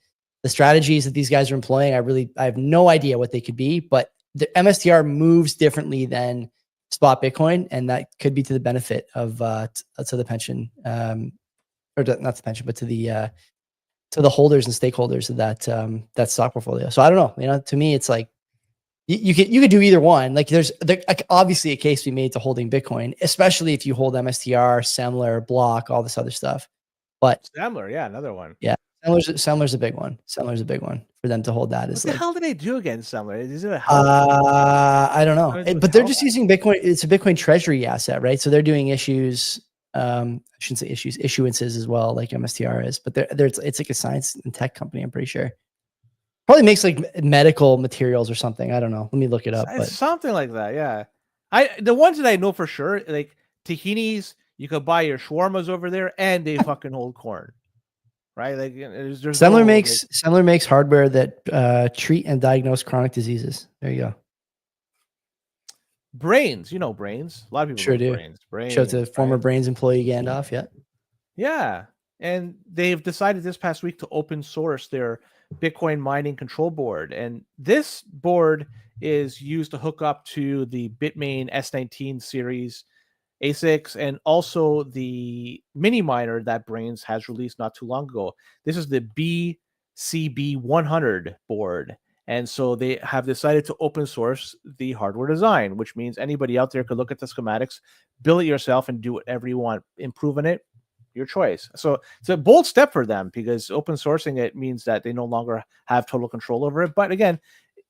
The strategies that these guys are employing, I have no idea what they could be, but the MSTR moves differently than spot Bitcoin, and that could be to the benefit of to the pension, or not the pension, but to the holders and stakeholders of that stock portfolio. So I don't know. To me, it's like you could do either one. Like there's obviously a case to be made to holding Bitcoin, especially if you hold MSTR, Semler, Block, all this other stuff. But Semler, yeah, another one. Yeah, Semler's a big one. Semler's a big one for them to hold that. What the hell do they do against Semler? Is it a I don't know, but they're just using Bitcoin. It's a Bitcoin treasury asset, right? So they're doing issues. I shouldn't say issues, issuances as well, like MSTR is. But it's like a science and tech company. I'm pretty sure. Probably makes like medical materials or something. I don't know. Let me look it up. It's something like that. Yeah, the ones that I know for sure, like tahinis, you could buy your shawarmas over there, and they fucking hold corn, right? Like there's Semler makes hardware that treat and diagnose chronic diseases. There you go. Brains, Brains. A lot of people sure do. Brains. Show to former Brains employee Gandalf. Yeah. Yeah, and they've decided this past week to open source their Bitcoin mining control board, and this board is used to hook up to the Bitmain S19 series ASICs and also the mini miner that Brains has released not too long ago. This is the BCB100 board, and so they have decided to open source the hardware design, which means anybody out there could look at the schematics, build it yourself, and do whatever you want. Improving it, your choice. So it's a bold step for them because open sourcing it means that they no longer have total control over it. But again,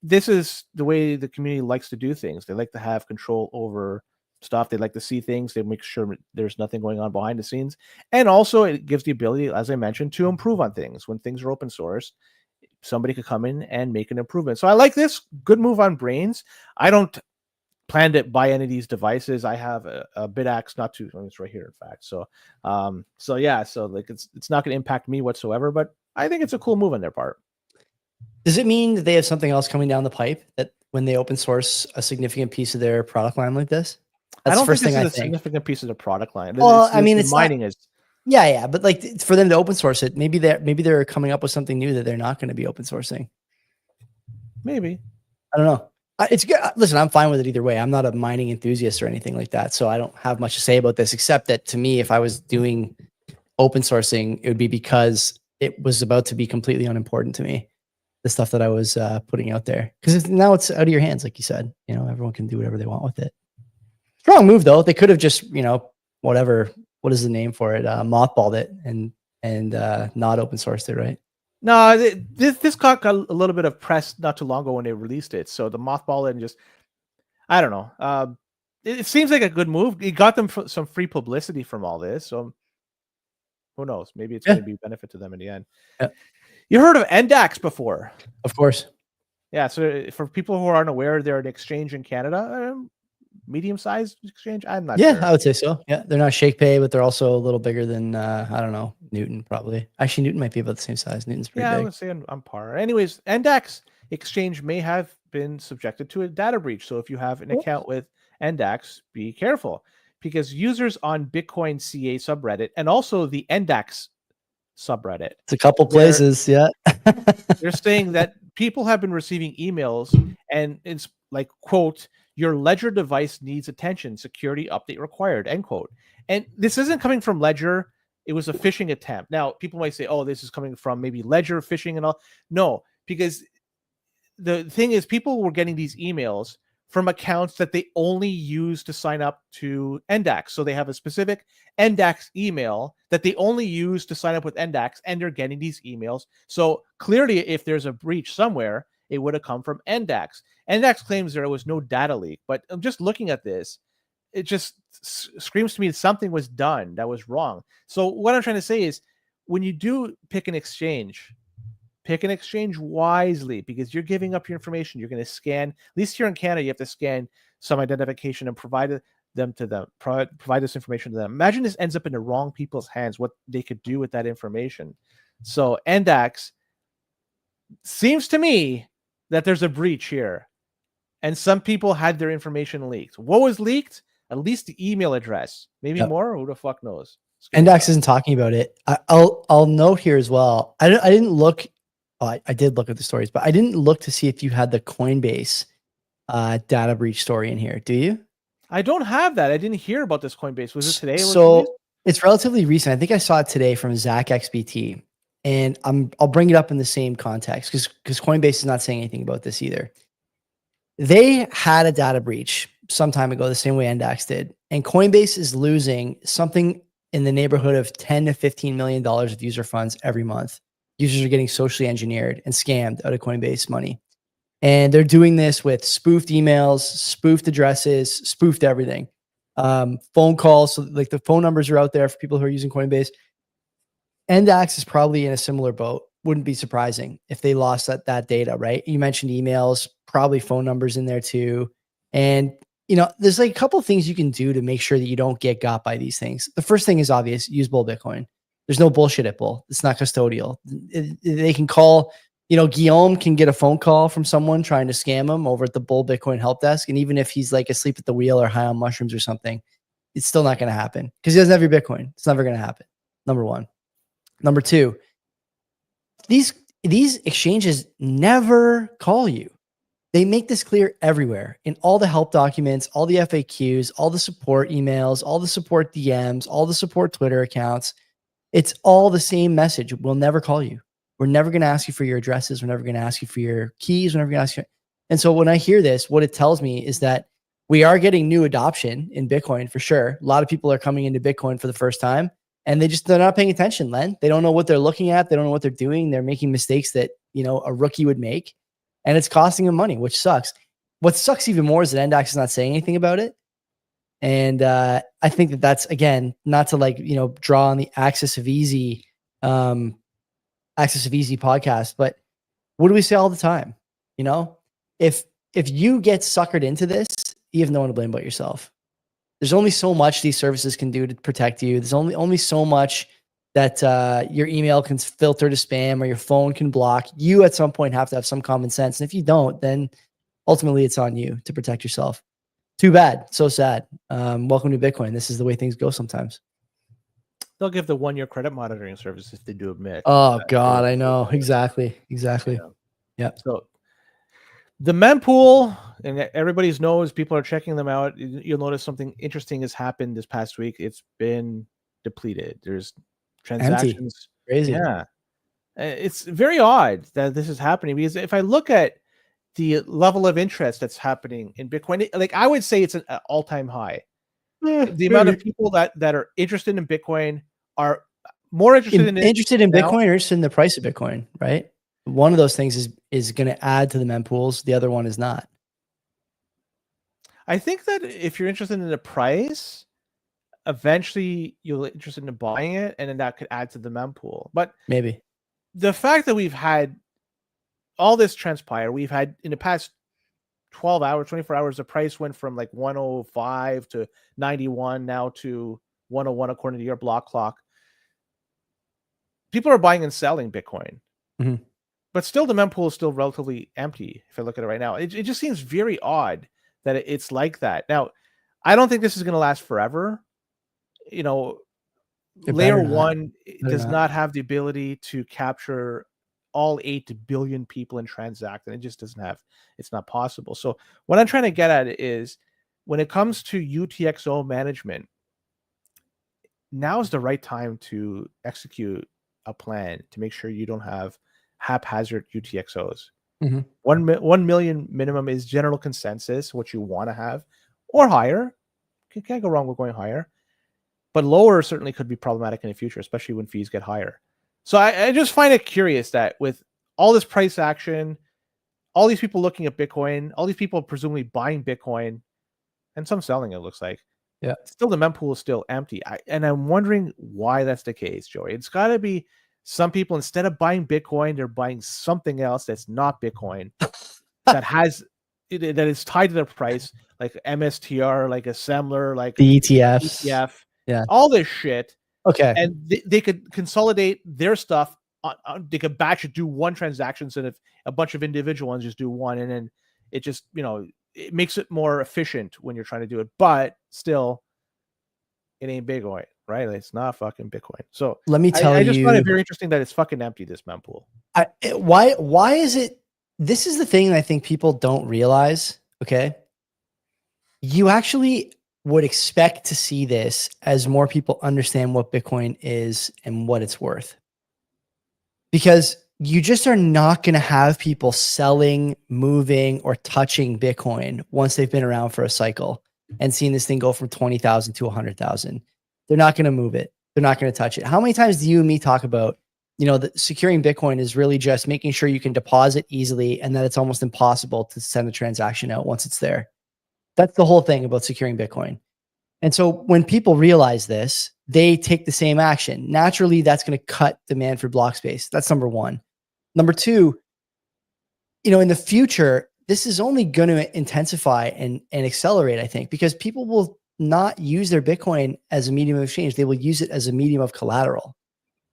this is the way the community likes to do things. They like to have control over stuff. They like to see things. They make sure there's nothing going on behind the scenes. And also it gives the ability, as I mentioned, to improve on things. When things are open source, somebody could come in and make an improvement. So I like this. Good move on Brains. I don't plan to buy any of these devices. I have a BitAxe, it's right here, in fact. So like it's not going to impact me whatsoever, but I think it's a cool move on their part. Does it mean that they have something else coming down the pipe that when they open source a significant piece of their product line like this? That's the first thing I think. Significant piece of the product line. Well, it's mining is. Yeah, but like for them to open source it, maybe they're coming up with something new that they're not going to be open sourcing. Maybe. I don't know. It's good. Listen, I'm fine with it either way. I'm not a mining enthusiast or anything like that, so I don't have much to say about this, except that to me, if I was doing open sourcing, it would be because it was about to be completely unimportant to me, the stuff that I was putting out there. Because now it's out of your hands, like you said. Everyone can do whatever they want with it. Strong move, though. They could have just, whatever. What is the name for it? Mothballed it and not open sourced it, right? No, this got a little bit of press not too long ago when they released it. So the mothball and I don't know. It seems like a good move. It got them some free publicity from all this. So who knows? Maybe it's going to be a benefit to them in the end. Yeah. You heard of NDAX before? Of course. Yeah. So for people who aren't aware, they're an exchange in Canada. Medium-sized exchange. I'm not sure. I would say so. Yeah, they're not ShakePay, but they're also a little bigger than I don't know, Newton probably. Actually, Newton might be about the same size. Newton's pretty big. I would say on par. Anyways, NDAX exchange may have been subjected to a data breach. So if you have an account with NDAX, be careful because users on Bitcoin CA subreddit and also the NDAX subreddit. It's a couple places, yeah. They're saying that people have been receiving emails and it's like, quote, "Your Ledger device needs attention. Security update required," end quote. And this isn't coming from Ledger. It was a phishing attempt. Now, people might say, oh, this is coming from maybe Ledger phishing and all. No, because the thing is people were getting these emails from accounts that they only use to sign up to NDAX. So they have a specific NDAX email that they only use to sign up with NDAX, and they're getting these emails. So clearly, if there's a breach somewhere, it would have come from NDAX. NDAX claims there was no data leak, but I'm just looking at this. It just screams to me that something was done that was wrong. So what I'm trying to say is when you do pick an exchange wisely because you're giving up your information. You're going to scan, at least here in Canada, you have to scan some identification and provide this information to them. Imagine this ends up in the wrong people's hands, what they could do with that information. So NDAX seems to me that there's a breach here and some people had their information leaked. What was leaked? At least the email address, maybe more. Who the fuck knows? Index isn't talking about it. I'll note here as well. I didn't look. Oh, I did look at the stories, but I didn't look to see if you had the Coinbase data breach story in here. Do you? I don't have that. I didn't hear about this Coinbase. Was it today? So it's relatively recent. I think I saw it today from Zach XBT, and I'll bring it up in the same context because Coinbase is not saying anything about this either. They had a data breach some time ago, the same way Index did, and Coinbase is losing something in the neighborhood of $10 to $15 million of user funds every month. Users are getting socially engineered and scammed out of Coinbase money. And they're doing this with spoofed emails, spoofed addresses, spoofed everything. Phone calls, so like the phone numbers are out there for people who are using Coinbase. Endax is probably in a similar boat. Wouldn't be surprising if they lost that data, right? You mentioned emails, probably phone numbers in there too. And there's like a couple of things you can do to make sure that you don't get got by these things. The first thing is obvious: use Bull Bitcoin. There's no bullshit at Bull. It's not custodial. They can call. Guillaume can get a phone call from someone trying to scam him over at the Bull Bitcoin help desk. And even if he's like asleep at the wheel or high on mushrooms or something, it's still not going to happen because he doesn't have your Bitcoin. It's never going to happen. Number one. Number two, these exchanges never call you. They make this clear everywhere in all the help documents, all the FAQs, all the support emails, all the support DMs, all the support Twitter accounts. It's all the same message. We'll never call you. We're never going to ask you for your addresses. We're never going to ask you for your keys. We're never going to ask you. And so when I hear this, what it tells me is that we are getting new adoption in Bitcoin for sure. A lot of people are coming into Bitcoin for the first time and they're not paying attention, Len. They don't know what they're looking at. They don't know what they're doing. They're making mistakes that, a rookie would make, and it's costing them money, which sucks. What sucks even more is that Endax is not saying anything about it. And I think that that's, again, not to draw on the Access of Easy podcast, but what do we say all the time? If you get suckered into this, you have no one to blame but yourself. There's only so much these services can do to protect you. There's only so much that your email can filter to spam or your phone can block. You at some point have to have some common sense. And if you don't, then ultimately it's on you to protect yourself. Too bad. So sad. Welcome to Bitcoin. This is the way things go sometimes. They'll give the 1-year credit monitoring service if they do admit. Oh God, I know. Exactly. Yeah. So the mempool, and everybody knows, people are checking them out. You'll notice something interesting has happened this past week. It's been depleted. There's transactions. Empty. Crazy. Yeah. It's very odd that this is happening, because if I look at the level of interest that's happening in Bitcoin, like I would say it's an all-time high. The amount of people that are interested in Bitcoin are more interested in Bitcoin or interested in the price of Bitcoin, right? One of those things is going to add to the mempools. The other one is not. I think that if you're interested in the price, eventually you'll be interested in buying it, and then that could add to the mempool. But maybe the fact that we've had all this transpire, we've had in the past 12 hours, 24 hours, the price went from like 105 to 91, now to 101 according to your block clock. People are buying and selling Bitcoin. Mm-hmm. But still, the mempool is still relatively empty. If I look at it right now, it just seems very odd that it's like that. Now, I don't think this is going to last forever. Layer 1 does not have the ability to capture all 8 billion people and transact, and it just doesn't have. It's not possible. So what I'm trying to get at is, when it comes to UTXO management, now's the right time to execute a plan to make sure you don't have haphazard UTXOs. Mm-hmm. 1 million minimum is general consensus, what you want to have, or higher. You can't go wrong with going higher, but lower certainly could be problematic in the future, especially when fees get higher. So I just find it curious that with all this price action, all these people looking at Bitcoin, all these people presumably buying Bitcoin, and some selling, it looks like, yeah, still the mempool is still empty. And I'm wondering why that's the case, Joey. It's got to be some people, instead of buying Bitcoin, they're buying something else that's not Bitcoin that is tied to the price, like MSTR, like Assembler, like the ETFs, ETF, yeah, all this shit. Okay, and they could consolidate their stuff. They could batch it, do one transaction, instead of a bunch of individual ones, just do one, and then it just it makes it more efficient when you're trying to do it. But still, it ain't Bitcoin. right? Like, it's not fucking Bitcoin. So Let me tell I just find you it very interesting that it's fucking empty, this mempool. why is it? This is the thing I think people don't realize. Okay, you actually would expect to see this as more people understand what Bitcoin is and what it's worth, because you just are not going to have people selling, moving, or touching Bitcoin once they've been around for a cycle and seen this thing go from 20,000 to 100,000. They're not going to move it. They're not going to touch it. How many times do you and me talk about, that securing Bitcoin is really just making sure you can deposit easily and that it's almost impossible to send the transaction out once it's there? That's the whole thing about securing Bitcoin. And so when people realize this, they take the same action. Naturally, that's going to cut demand for block space. That's number one. Number two, in the future, this is only going to intensify and accelerate, I think, because people will not use their Bitcoin as a medium of exchange. They will use it as a medium of collateral.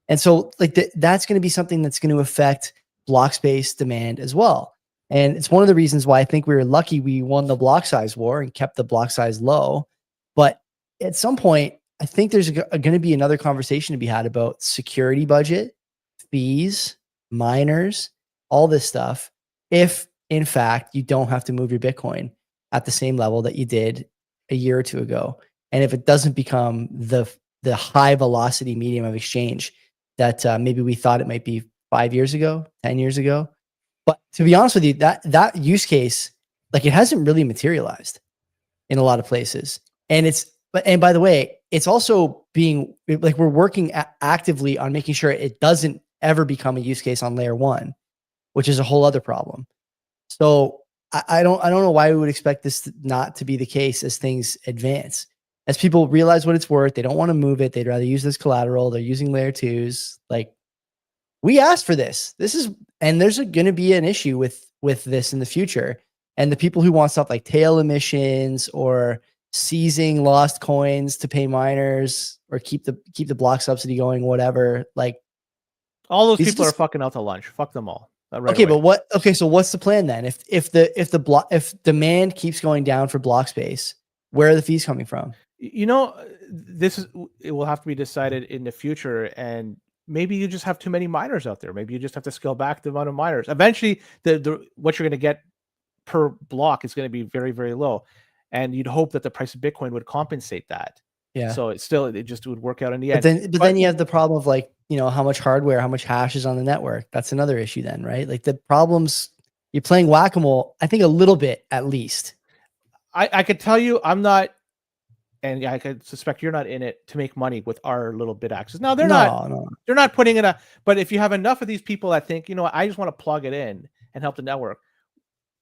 And so that's going to be something that's going to affect block space demand as well. And it's one of the reasons why I think we were lucky we won the block size war and kept the block size low. But at some point, I think there's going to be another conversation to be had about security budget, fees, miners, all this stuff. If in fact you don't have to move your Bitcoin at the same level that you did a year or two ago, and if it doesn't become the high velocity medium of exchange that maybe we thought it might be 5 years ago, 10 years ago. But to be honest with you, that use case, it hasn't really materialized in a lot of places. And by the way, it's also being we're working actively on making sure it doesn't ever become a use case on layer one, which is a whole other problem. So I don't know why we would expect this not to be the case as things advance. As people realize what it's worth, they don't want to move it. They'd rather use this collateral. They're using layer twos. We asked for this. And there's going to be an issue with this in the future. And the people who want stuff like tail emissions or seizing lost coins to pay miners or keep the block subsidy going, whatever, all those people are fucking out to lunch. Fuck them all. Right away. So what's the plan then? If demand keeps going down for block space, where are the fees coming from? It will have to be decided in the future, and maybe you just have too many miners out there. Maybe you just have to scale back the amount of miners. Eventually, what you're going to get per block is going to be very, very low, and you'd hope that the price of Bitcoin would compensate that. Yeah. So it just would work out in the end. But then you have the problem of how much hardware, how much hash is on the network. That's another issue then, right? The problems, you're playing whack-a-mole, I think a little bit at least. I could tell you I'm not, and I could suspect you're not in it to make money with our little bit access. No, they're not. They're not putting it but if you have enough of these people that think, I just want to plug it in and help the network.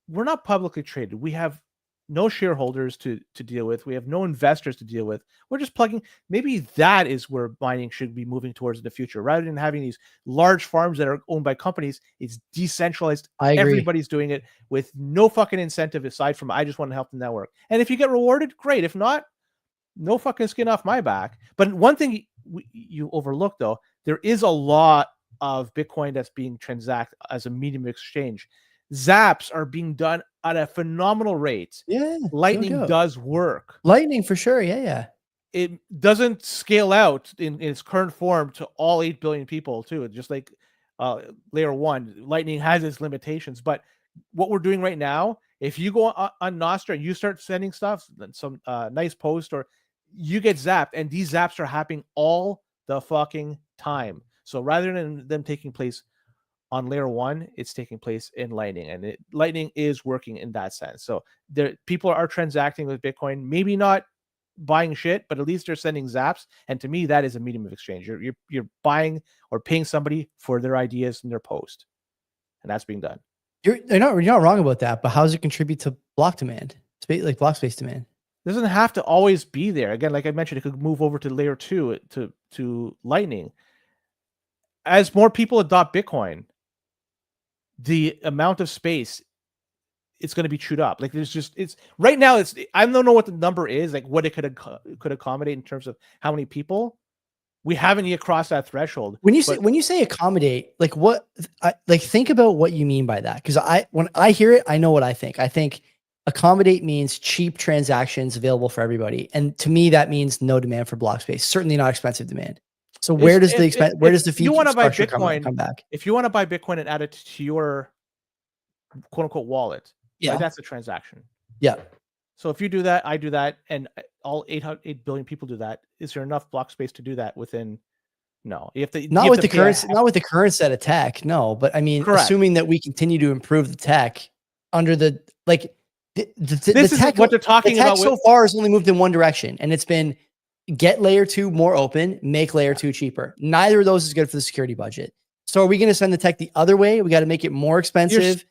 We're not publicly traded. We have no shareholders to deal with. We have no investors to deal with. We're just plugging. Maybe that is where mining should be moving towards in the future. Rather than having these large farms that are owned by companies, it's decentralized. I agree. Everybody's doing it with no fucking incentive aside from I just want to help the network. And if you get rewarded, great. If not, no fucking skin off my back. But one thing you overlook, though, there is a lot of Bitcoin that's being transacted as a medium of exchange. Zaps are being done at a phenomenal rate. Yeah, Lightning does work. Lightning for sure. Yeah. It doesn't scale out in its current form to all 8 billion people too. Just like layer one, Lightning has its limitations. But what we're doing right now, if you go on Nostra and you start sending stuff, some nice post, or you get zapped, and these zaps are happening all the fucking time. So rather than them taking place on layer one, it's taking place in Lightning, and Lightning is working in that sense. So people are transacting with Bitcoin, maybe not buying shit, but at least they're sending zaps. And to me, that is a medium of exchange. You're buying or paying somebody for their ideas and their post, and that's being done. You're not wrong about that, but how does it contribute to block demand? Like block space demand. It doesn't have to always be there. Again, like I mentioned, it could move over to layer two to Lightning. As more people adopt Bitcoin, the amount of space it's going to be chewed up. It's right now. I don't know what the number is, like what it could accommodate in terms of how many people. We haven't yet crossed that threshold. When you say accommodate, think about what you mean by that. Because when I hear it, I know what I think. I think Accommodate means cheap transactions available for everybody. And to me, that means no demand for block space, certainly not expensive demand. So where does the expense, where does the fee structure come back? If you want to buy Bitcoin and add it to your quote unquote wallet, Yeah, right, that's a transaction. Yeah. So if you do that, I do that, and all 8 billion people do that. Is there enough block space to do that within? No, you have to not with the current set of tech. No, but I mean, Correct. assuming that we continue to improve the tech under the this is tech, what they're talking about. So far has only moved in one direction, and it's been get layer 2 more open, make layer 2 cheaper. Neither of those is good for the security budget. So are we going to send the tech the other way? We got to make it more expensive.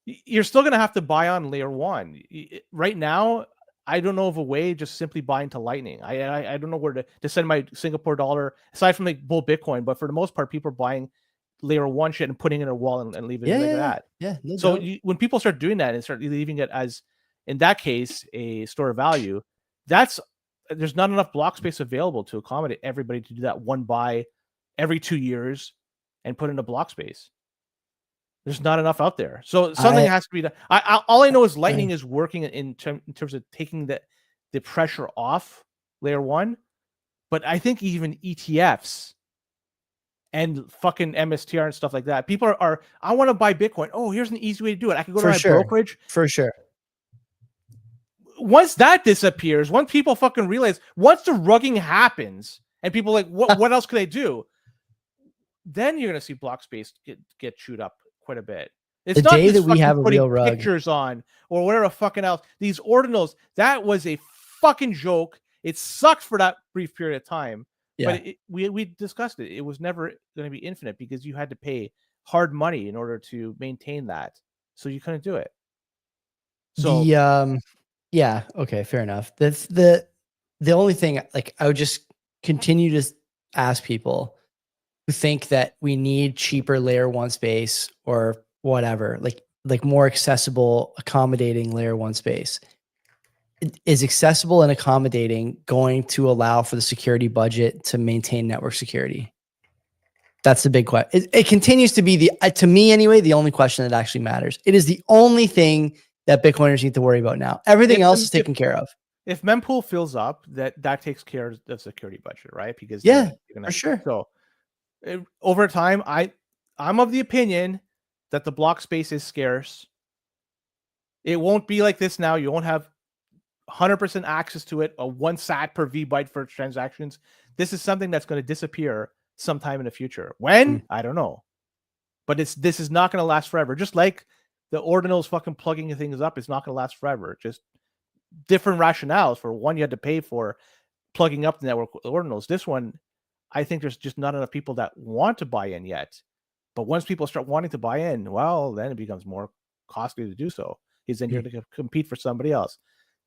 You're still going to have to buy on layer 1 right now. I don't know of a way just simply buying to Lightning. I don't know where to send my Singapore dollar aside from like bull Bitcoin, but for the most part, people are buying layer 1 shit and putting it in a wallet and leaving it like that. Yeah. No so when people start doing that and start leaving it as, in that case, a store of value, there's not enough block space available to accommodate everybody to do that one buy every 2 years and put in a block space. There's not enough out there. So something has to be done. All I know is Lightning is working in terms of taking the pressure off layer 1. But I think even ETFs and fucking MSTR and stuff like that, people are I want to buy Bitcoin. Oh, here's an easy way to do it. I can go to my brokerage. For sure. Once that disappears, once people fucking realize, once the rugging happens and people like, what else could I do? Then you're going to see block space get chewed up quite a bit. It's the not day that we have a real rug pictures on or whatever fucking else. These ordinals, that was a fucking joke. It sucked for that brief period of time. Yeah. But we discussed it. It was never going to be infinite because you had to pay hard money in order to maintain that. So you couldn't do it. So yeah, okay, fair enough. That's the only thing, like, I would just continue to ask people who think that we need cheaper layer 1 space or whatever, like more accessible, accommodating layer 1 space. Is accessible and accommodating going to allow for the security budget to maintain network security? That's the big question. It continues to be to me anyway, the only question that actually matters. It is the only thing that Bitcoiners need to worry about now. Everything else is taken care of. If Mempool fills up, that takes care of the security budget, right? Because for sure. So over time, I'm of the opinion that the block space is scarce. It won't be like this now. You won't have 100% access to it, a 1 sat per V byte for transactions. This is something that's going to disappear sometime in the future. When? I don't know. But this is not going to last forever. Just like the ordinals fucking plugging things up is not going to last forever. Just different rationales. For one, you had to pay for plugging up the network ordinals. This one, I think there's just not enough people that want to buy in yet. But once people start wanting to buy in, well, then it becomes more costly to do so. Because then you're going to compete for somebody else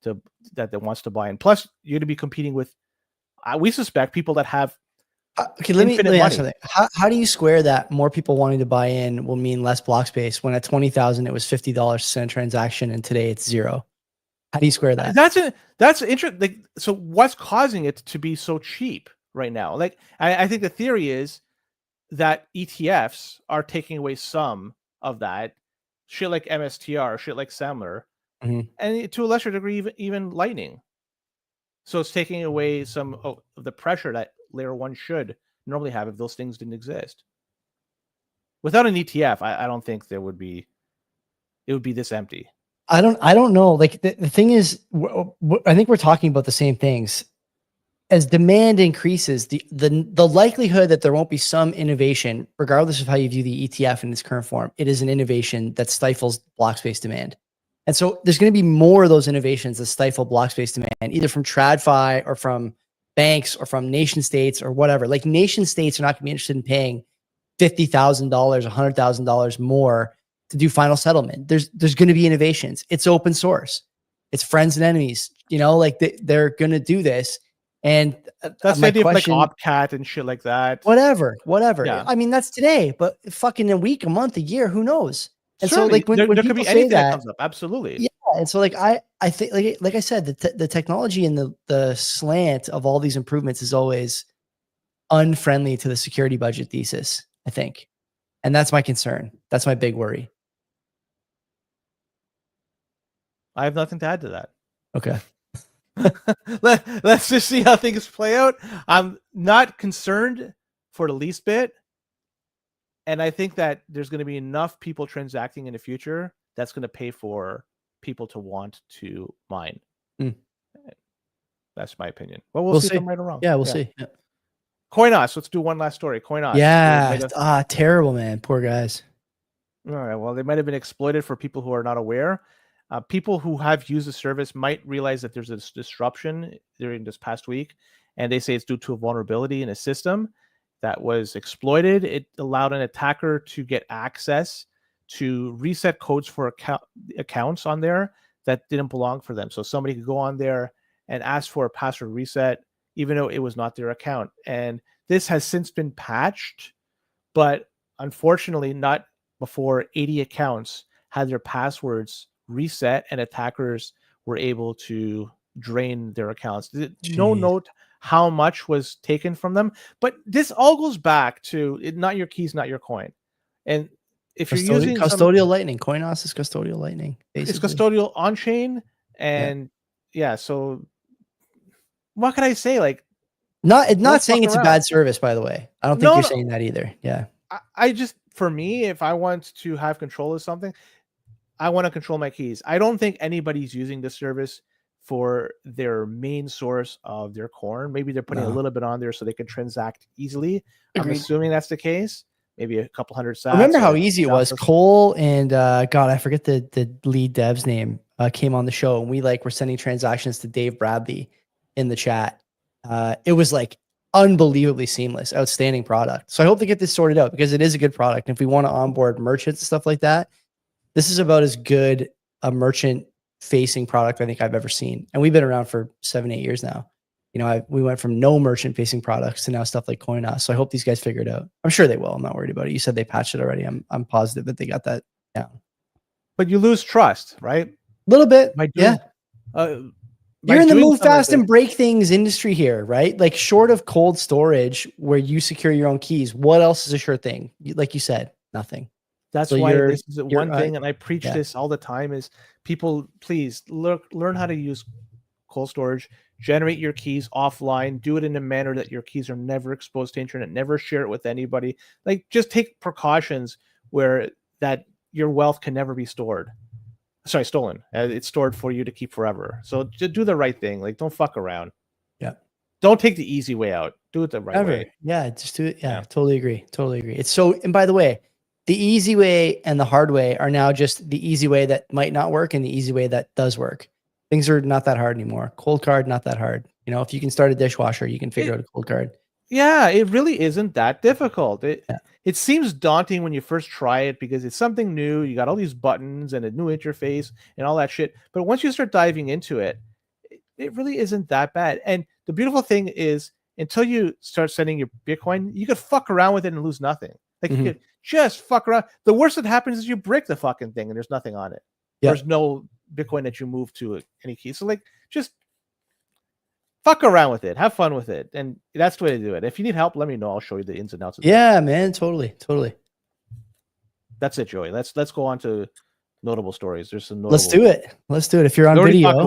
that wants to buy in. Plus, you're going to be competing with, we suspect, people that have okay, let me ask something. How do you square that more people wanting to buy in will mean less block space when at 20,000 it was $50 to send a transaction and today it's $0? How do you square that? That's interesting. Like, so what's causing it to be so cheap right now? Like, I think the theory is that ETFs are taking away some of that shit, like MSTR, shit like Semler, and to a lesser degree, even Lightning. So it's taking away some of the pressure that layer 1 should normally have if those things didn't exist. Without an ETF, I don't think it would be this empty. I don't know. Like the thing is, I think we're talking about the same things. As demand increases, the likelihood that there won't be some innovation, regardless of how you view the ETF in its current form, it is an innovation that stifles block space demand. And so there's going to be more of those innovations that stifle block space demand, either from TradFi or from banks or from nation states or whatever. Like, nation states are not going to be interested in paying $50,000, $100,000 more to do final settlement. There's going to be innovations. It's open source. It's friends and enemies. Like they're going to do this. And that's the idea of like Opcat and shit like that. Whatever. Yeah. I mean, that's today, but fucking a week, a month, a year, who knows? And certainly, so, like, when there could be anything that comes up. Absolutely. Yeah. And so, like, I think, like I said, the technology and the slant of all these improvements is always unfriendly to the security budget thesis, I think. And that's my concern. That's my big worry. I have nothing to add to that. Okay. Let's just see how things play out. I'm not concerned for the least bit. And I think that there's going to be enough people transacting in the future that's going to pay for people to want to mine. That's my opinion. Well, we'll see if I'm right or wrong. Yeah, we'll see. Yeah. Coinos. Let's do one last story. Coinos. Yeah. Terrible, man. Poor guys. All right. Well, they might have been exploited for people who are not aware. People who have used the service might realize that there's a disruption during this past week, and they say it's due to a vulnerability in a system that was exploited. It allowed an attacker to get access to reset codes for accounts on there that didn't belong for them. So somebody could go on there and ask for a password reset, even though it was not their account. And this has since been patched, but unfortunately not before 80 accounts had their passwords reset and attackers were able to drain their accounts. No note how much was taken from them, but this all goes back to not your keys, not your coin. And if you're using custodial Lightning, Coinos is custodial Lightning. Basically. It's custodial on chain, and so what can I say? Like, not saying it's a bad service, by the way. I don't think you're saying that either. Yeah. I just, for me, if I want to have control of something, I want to control my keys. I don't think anybody's using this service for their main source of their corn. Maybe they're putting a little bit on there so they can transact easily. Agreed. I'm assuming that's the case. Maybe a couple hundred sats. Remember how easy it was? Cole and God, I forget the lead dev's name, came on the show, and we were sending transactions to Dave Bradley in the chat. It was like unbelievably seamless, outstanding product. So I hope they get this sorted out because it is a good product. And if we want to onboard merchants and stuff like that, this is about as good a merchant facing product I think I've ever seen. And we've been around for 7-8 years now. We went from no merchant facing products to now stuff like Coinos. So I hope these guys figure it out. I'm sure they will. I'm not worried about it. You said they patched it already. I'm positive that they got that down. But you lose trust, right? A little bit. Yeah. You're in the move fast and break things industry here, right? Like short of cold storage where you secure your own keys, what else is a sure thing? Like you said, nothing. That's why this is one thing, and I preach this all the time, is people, please learn how to use cold storage, generate your keys offline, do it in a manner that your keys are never exposed to internet, never share it with anybody. Like, just take precautions where that your wealth can never be stolen. It's stored for you to keep forever. So just do the right thing. Like, don't fuck around. Yeah. Don't take the easy way out. Do it the right way. Yeah, just do it. Yeah, totally agree. It's so, and by the way, the easy way and the hard way are now just the easy way that might not work and the easy way that does work. Things are not that hard anymore. Cold card, not that hard. If you can start a dishwasher, you can figure out a cold card. Yeah, it really isn't that difficult. It seems daunting when you first try it because it's something new. You got all these buttons and a new interface and all that shit. But once you start diving into it, it really isn't that bad. And the beautiful thing is, until you start sending your Bitcoin, you could fuck around with it and lose nothing. Like, you could just fuck around. The worst that happens is you break the fucking thing and there's nothing on it. Yep. There's no Bitcoin that you move to any key. So just fuck around with it. Have fun with it. And that's the way to do it. If you need help, let me know. I'll show you the ins and outs of it. Man. Totally. That's it, Joey. Let's go on to notable stories. There's some notable. Let's do it. If you're on video,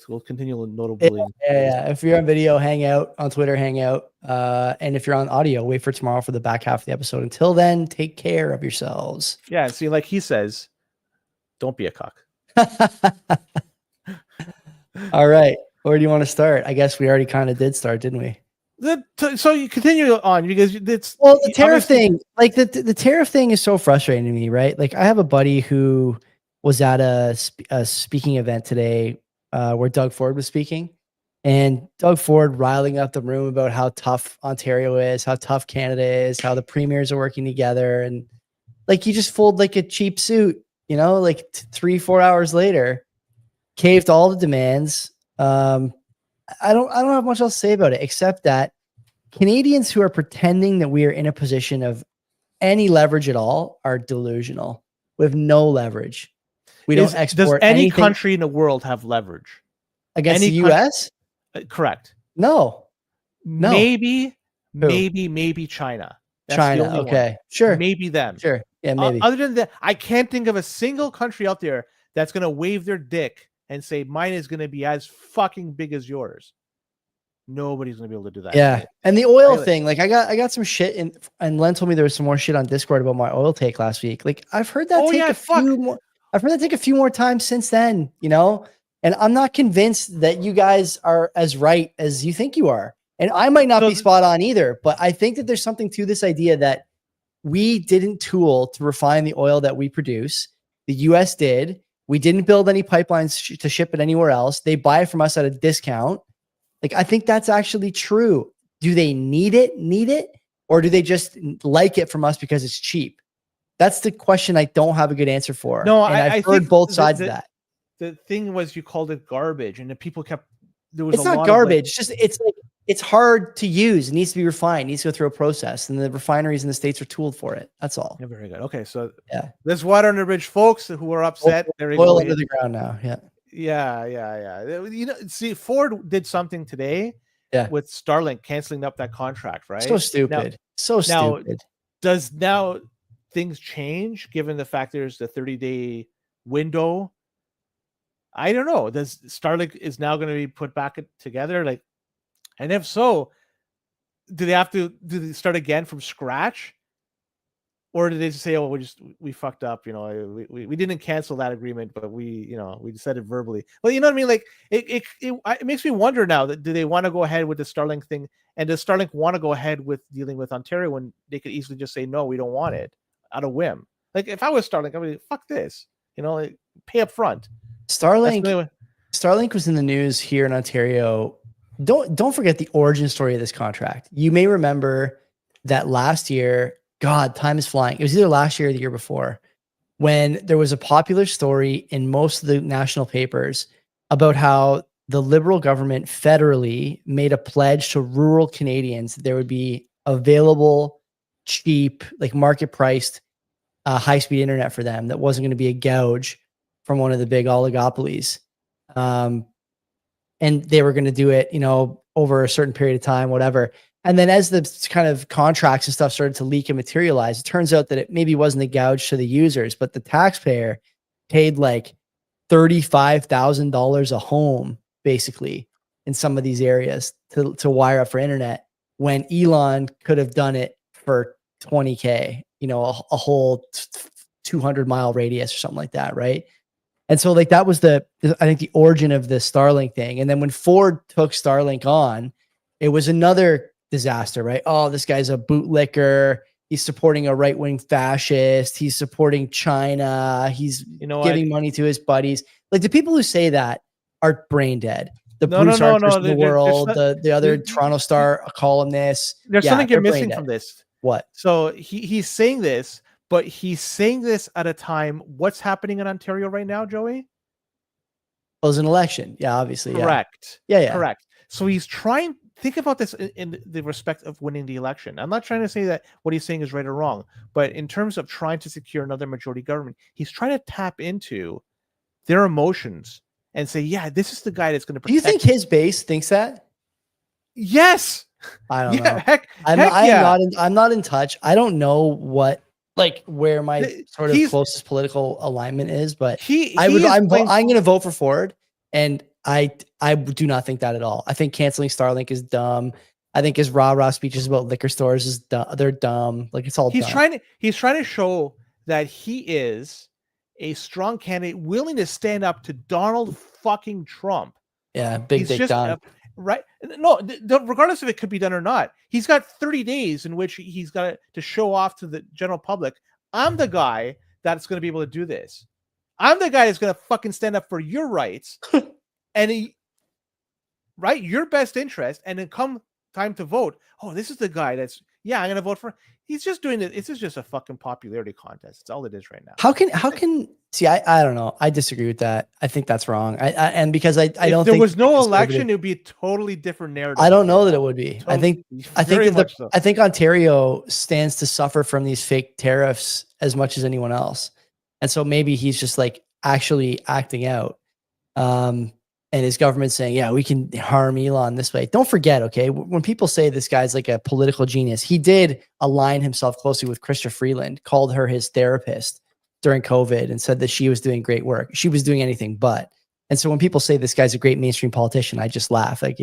we'll continue with notable. Yeah. If you're on video, hang out on Twitter, hang out. And if you're on audio, wait for tomorrow for the back half of the episode. Until then, take care of yourselves. Yeah. See, like he says, don't be a cock. All right. Where do you want to start? I guess we already kind of did start, didn't we? So you continue on because it's the tariff thing. Like the tariff thing is so frustrating to me, right? Like, I have a buddy who was at a speaking event today where Doug Ford was speaking, and Doug Ford riling up the room about how tough Ontario is, how tough Canada is, how the premiers are working together, and like he just fold like a cheap suit, 3-4 hours later, caved all the demands. I don't have much else to say about it, except that Canadians who are pretending that we are in a position of any leverage at all are delusional. We have no leverage. We don't export. Does any country in the world have leverage against the U.S.? Correct. No. Maybe China. That's China. Okay. Sure. Maybe them. Sure. Yeah. Maybe. Other than that, I can't think of a single country out there that's going to wave their dick and say mine is going to be as fucking big as yours. Nobody's going to be able to do that. Yeah. And the oil Right. thing, like I got some shit and Len told me there was some more shit on Discord about my oil take last week. Like I've heard that I've heard that take a few more times since then, you know? And I'm not convinced that you guys are as right as you think you are. And I might not be spot on either, but I think that there's something to this idea that we didn't tool to refine the oil that we produce. The US did. We didn't build any pipelines to ship it anywhere else. They buy it from us at a discount. Like, I think that's actually true. Do they need it? Or do they just like it from us because it's cheap? That's the question I don't have a good answer for. No, and I've heard both sides of that. The thing was, you called it garbage, and the people kept. There was it's not garbage. It's hard to use. It needs to be refined. It needs to go through a process, and the refineries in the States are tooled for it. That's all. Yeah, very good. Okay, so yeah, there's water under the bridge, folks who are upset. Oil under the ground now. Yeah. Yeah. You know, see, Ford did something today. Yeah. With Starlink canceling up that contract, right? So stupid. Stupid. Does things change given the fact there's the 30-day window? I don't know. Does Starlink is now going to be put back together? Like, and if so, do they start again from scratch? Or did they just say, "Oh, we fucked up"? You know, we didn't cancel that agreement, but we said it verbally. Well, you know what I mean? Like, it makes me wonder now that do they want to go ahead with the Starlink thing, and does Starlink want to go ahead with dealing with Ontario when they could easily just say no, we don't want it out of whim? Like, if I was Starlink, I would be, fuck this. You know, like, pay up front. Starlink was in the news here in Ontario. Don't forget the origin story of this contract. You may remember that last year. God, time is flying. It was either last year or the year before when there was a popular story in most of the national papers about how the Liberal government federally made a pledge to rural Canadians that there would be available, cheap, like market-priced, high-speed internet for them that wasn't going to be a gouge from one of the big oligopolies. And they were going to do it, over a certain period of time, whatever. And then as the kind of contracts and stuff started to leak and materialize, it turns out that it maybe wasn't a gouge to the users, but the taxpayer paid like $35,000 a home, basically, in some of these areas to wire up for internet, when Elon could have done it for $20K, a whole 200-mile radius or something like that, right? And so, like, that was I think the origin of the Starlink thing. And then when Ford took Starlink on, it was another disaster, right? Oh, this guy's a bootlicker. He's supporting a right-wing fascist. He's supporting China. He's giving money to his buddies. Like, the people who say that are brain dead. The Bruce Archers of the world, the other Toronto Star columnists. There's something you're missing from this. What? So he's saying this, but he's saying this at a time. What's happening in Ontario right now, Joey? It was an election. Yeah, obviously. Correct. Yeah. Correct. So he's trying. Think about this in the respect of winning the election. I'm not trying to say that what he's saying is right or wrong, but in terms of trying to secure another majority government, he's trying to tap into their emotions and say, yeah, this is the guy that's going to protect. Do you think his base thinks that? Yes. I don't know. I'm not in touch. I don't know where my sort of closest political alignment is, but I'm going to vote for Ford, and I do not think that at all. I think canceling Starlink is dumb. I think his rah-rah speeches about liquor stores is dumb. They're dumb. Like, it's all dumb. He's trying to show that he is a strong candidate willing to stand up to Donald fucking Trump. Yeah, big dick Don. Right? No, regardless if it could be done or not, he's got 30 days in which he's got to show off to the general public. I'm the guy that's going to be able to do this. I'm the guy that's going to fucking stand up for your rights. And your best interest, and then come time to vote. Oh, this is the guy I'm going to vote for. He's just doing it. This is just a fucking popularity contest. It's all it is right now. How can see? I don't know. I disagree with that. I think that's wrong. And because I don't think if there was no election, it would be a totally different narrative. I don't know that it would be. I think Ontario stands to suffer from these fake tariffs as much as anyone else, and so maybe he's just like actually acting out. And his government saying, yeah, we can harm Elon this way. Don't forget, okay, when people say this guy's like a political genius, he did align himself closely with Chrystia Freeland, called her his therapist during COVID, and said that she was doing great work. She was doing anything but. And so when people say this guy's a great mainstream politician, I just laugh. Like,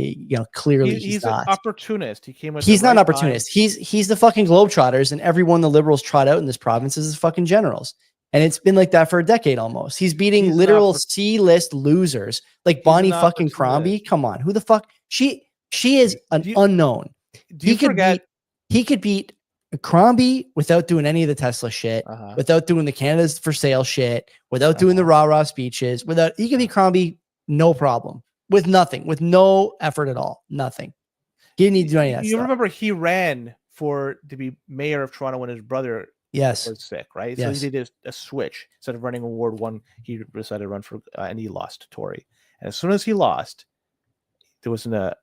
clearly he's an not. opportunist. He came with. He's not an right opportunist. He's the fucking Globetrotters, and everyone the liberals trot out in this province is fucking generals. And it's been like that for a decade almost. He's beating literal C-list losers like Bonnie fucking Crombie. Come on, who the fuck? She is an unknown. He could beat Crombie without doing any of the Tesla shit, without doing the Canada's for sale shit, without doing the rah-rah speeches, he could beat Crombie no problem, with nothing, with no effort at all, nothing. He didn't need to do any of that stuff. Remember he ran to be mayor of Toronto when his brother was sick, right? Yes. So he did a switch. Instead of running in Ward 1, he decided to run for, and he lost to Tory. And as soon as he lost, there was an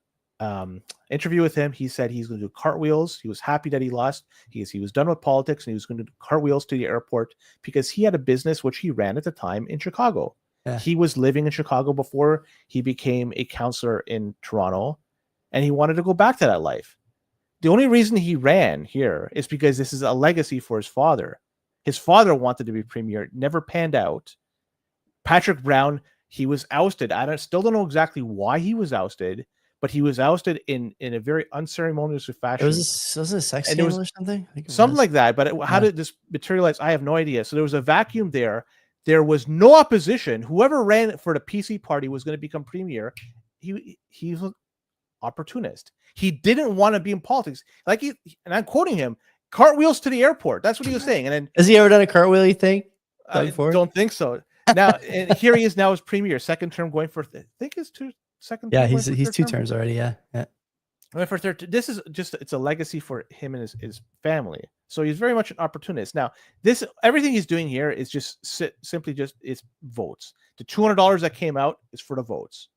interview with him. He said he's going to do cartwheels. He was happy that he lost. He was done with politics, and he was going to do cartwheels to the airport because he had a business which he ran at the time in Chicago. Yeah. He was living in Chicago before he became a councillor in Toronto, and he wanted to go back to that life. The only reason he ran here is because this is a legacy for his father. His father wanted to be premier, never panned out. Patrick Brown, he was ousted. I still don't know exactly why he was ousted, but he was ousted in a very unceremonious fashion. Was it a sex scandal or something? Something like that. But how did this materialize? I have no idea. So there was a vacuum there. There was no opposition. Whoever ran for the PC party was going to become premier. He was an opportunist. He didn't want to be in politics. And I'm quoting him, cartwheels to the airport. That's what he was saying. And then has he ever done a cartwheeling thing? I don't think so. Now, and here he is now as premier, second term going for, I think it's second. Yeah, he's 2 terms already. Yeah. Going for third. This is it's a legacy for him and his family. So he's very much an opportunist. Now, everything he's doing here is simply it's votes. The $200 that came out is for the votes.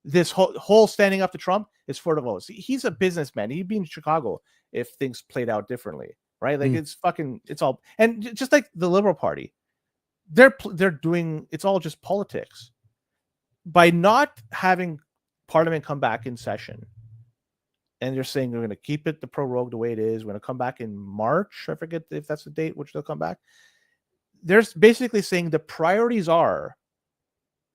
This whole standing up to Trump is for the votes. He's a businessman. He'd be in Chicago if things played out differently, right? Like it's all, and just like the Liberal Party, they're doing, it's all just politics. By not having Parliament come back in session, and they're saying they're going to keep the prorogue the way it is. We're going to come back in March. I forget if that's the date which they'll come back. They're basically saying the priorities are,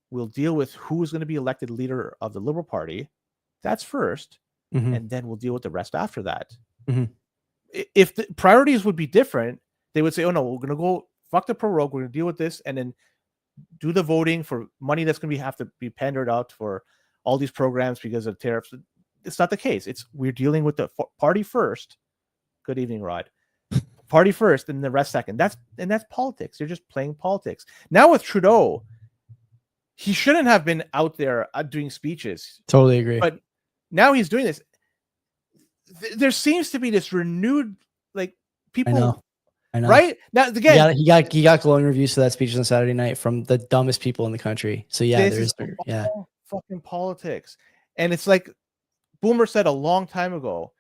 we'll deal with who is going to be elected leader of the Liberal Party. That's first. And then we'll deal with the rest after that. If the priorities would be different, they would say, oh no, we're going to go fuck the prorogue. We're going to deal with this and then do the voting for money that's going to have to be pandered out for all these programs because of tariffs. It's not the case. We're dealing with the party first. Good evening, Rod. Party first and the rest second. That's politics. They're just playing politics. Now with Trudeau, he shouldn't have been out there doing speeches. Totally agree. But now he's doing this. There seems to be this renewed, people. I know. Right? Now, again, he got glowing reviews for that speech on Saturday night from the dumbest people in the country. So yeah, there's fucking politics. And it's like Boomer said a long time ago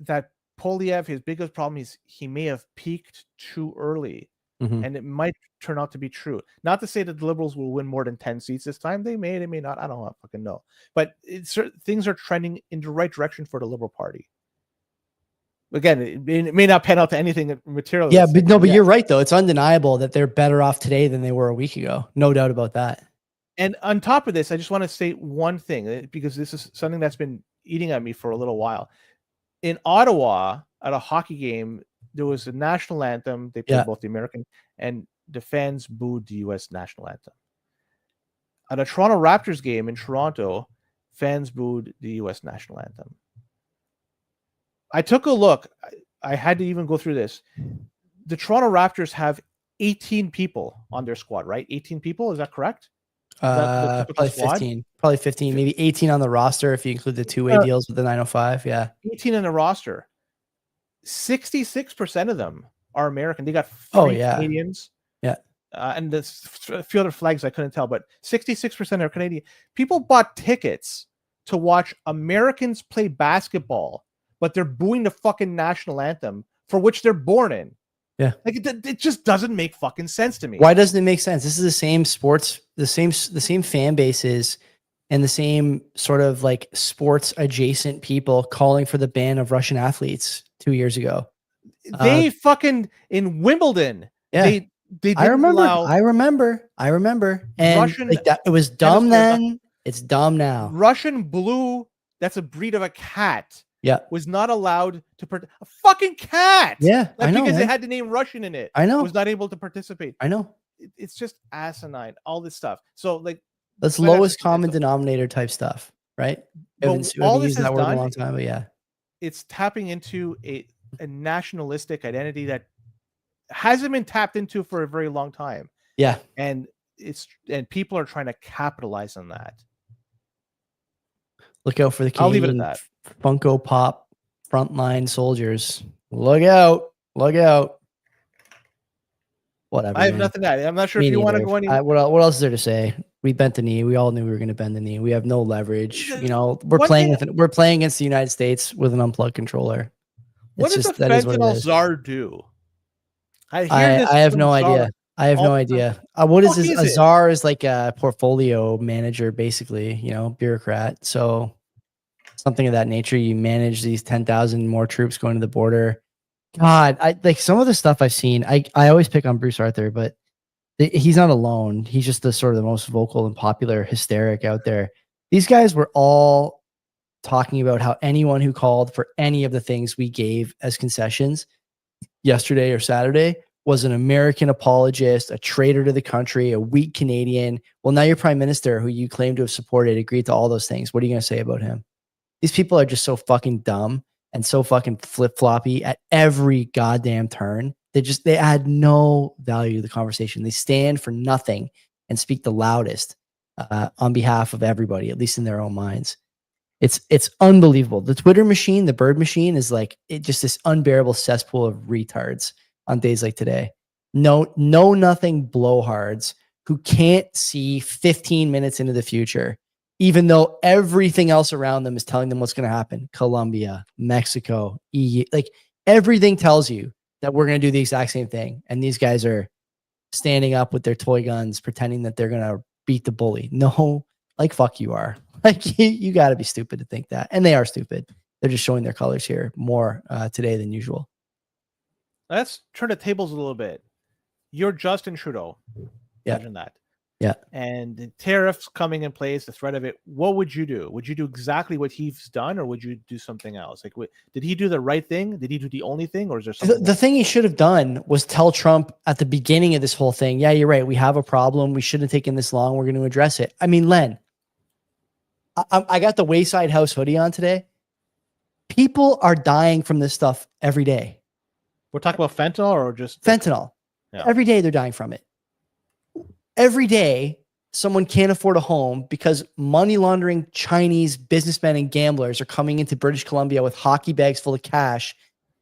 that Poilievre, his biggest problem is he may have peaked too early. And it might turn out to be true. Not to say that the Liberals will win more than 10 seats this time. They may not. I don't fucking know. But things are trending in the right direction for the Liberal Party. Again, it may not pan out to anything material. Yeah, but you're right, though. It's undeniable that they're better off today than they were a week ago. No doubt about that. And on top of this, I just want to say one thing, because this is something that's been eating at me for a little while. In Ottawa, at a hockey game, there was a national anthem. They played both the American and the fans booed the U.S. national anthem. At a Toronto Raptors game in Toronto, fans booed the U.S. national anthem. I took a look. I had to even go through this. The Toronto Raptors have 18 people on their squad, right? 18 people. Is that correct? Probably 15. Probably 15, maybe 18 on the roster if you include the two-way deals with the 905. Yeah. 18 in the roster. 66% of them are American. They got 3 Canadians. Yeah. And there's a few other flags I couldn't tell, but 66% are Canadian. People bought tickets to watch Americans play basketball, but they're booing the fucking national anthem for which they're born in. Yeah. It just doesn't make fucking sense to me. Why doesn't it make sense? This is the same sports, the same fan bases and the same sort of like sports adjacent people calling for the ban of Russian athletes 2 years ago. They fucking in Wimbledon. Yeah. They I didn't remember. allow I remember. And Russian like that, it was dumb hemisphere- then. It's dumb now. Russian blue, that's a breed of a cat, Yeah. was not allowed to a fucking cat. Yeah. Like, I know. because Man. it had the name Russian in it. I know. Was not able to participate. I know. It's just asinine. All this stuff. So like That's Glenn lowest has- common denominator type stuff, right? But all this used has that word in a done, long time, but yeah. it's tapping into a nationalistic identity that hasn't been tapped into for a very long time. Yeah. And people are trying to capitalize on that. Look out for the I'll leave it at Canadian that. Funko Pop frontline soldiers. Look out. Look out. Whatever. I have man. nothing to add. I'm not sure Me if you want to neither. go anywhere. What else is there to say? We bent the knee. We all knew we were going to bend the knee. We have no leverage. You know, we're playing against the United States with an unplugged controller. What does the fentanyl czar do? I have no idea. I have no idea. What is this? A czar is like a portfolio manager, basically, you know, bureaucrat. So something of that nature. You manage these 10,000 more troops going to the border. God, I like some of the stuff I've seen. I always pick on Bruce Arthur, but he's not alone. He's just the sort of the most vocal and popular hysteric out there. These guys were all talking about how anyone who called for any of the things we gave as concessions yesterday or Saturday was an American apologist, a traitor to the country, a weak Canadian. Well, now your prime minister, who you claim to have supported, agreed to all those things. What are you going to say about him? These people are just so fucking dumb and so fucking flip-floppy at every goddamn turn. They add no value to the conversation. They stand for nothing and speak the loudest on behalf of everybody, at least in their own minds. It's unbelievable. The Twitter machine, the bird machine, is like just this unbearable cesspool of retards on days like today. No nothing blowhards who can't see 15 minutes into the future, even though everything else around them is telling them what's going to happen. Colombia, Mexico, EU, like everything tells you that we're going to do the exact same thing. And these guys are standing up with their toy guns, pretending that they're going to beat the bully. No, like, fuck you are. Like, you got to be stupid to think that. And they are stupid. They're just showing their colors here more today than usual. Let's turn the tables a little bit. You're Justin Trudeau. Yeah. Imagine that. Yeah. And the tariffs coming in place, the threat of it, what would you do? Would you do exactly what he's done, or would you do something else? Like, did he do the right thing? Did he do the only thing, or is there something? The thing he should have done was tell Trump at the beginning of this whole thing, yeah, you're right. We have a problem. We shouldn't have taken this long. We're going to address it. I mean, Len, I got the Wayside House hoodie on today. People are dying from this stuff every day. We're talking about fentanyl or just fentanyl. Yeah. Every day they're dying from it. Every day someone can't afford a home because money laundering Chinese businessmen and gamblers are coming into British Columbia with hockey bags full of cash,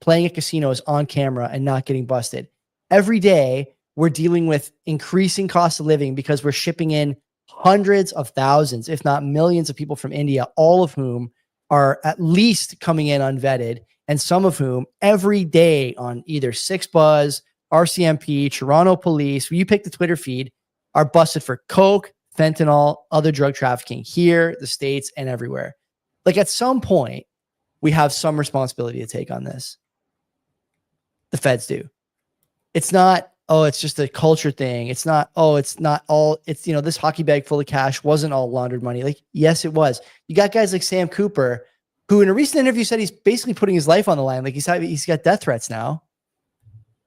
playing at casinos on camera and not getting busted. Every day we're dealing with increasing cost of living because we're shipping in hundreds of thousands, if not millions of people from India, all of whom are at least coming in unvetted, and some of whom every day on either 6Buzz, RCMP, Toronto Police, you pick the Twitter feed, are busted for coke, fentanyl, other drug trafficking here, the States, and everywhere. Like, at some point, we have some responsibility to take on this. The feds do. It's not, oh, it's just a culture thing. It's not, oh, it's not all, it's, you know, this hockey bag full of cash wasn't all laundered money. Like, yes, it was. You got guys like Sam Cooper, who in a recent interview said he's basically putting his life on the line. Like, he's got death threats now,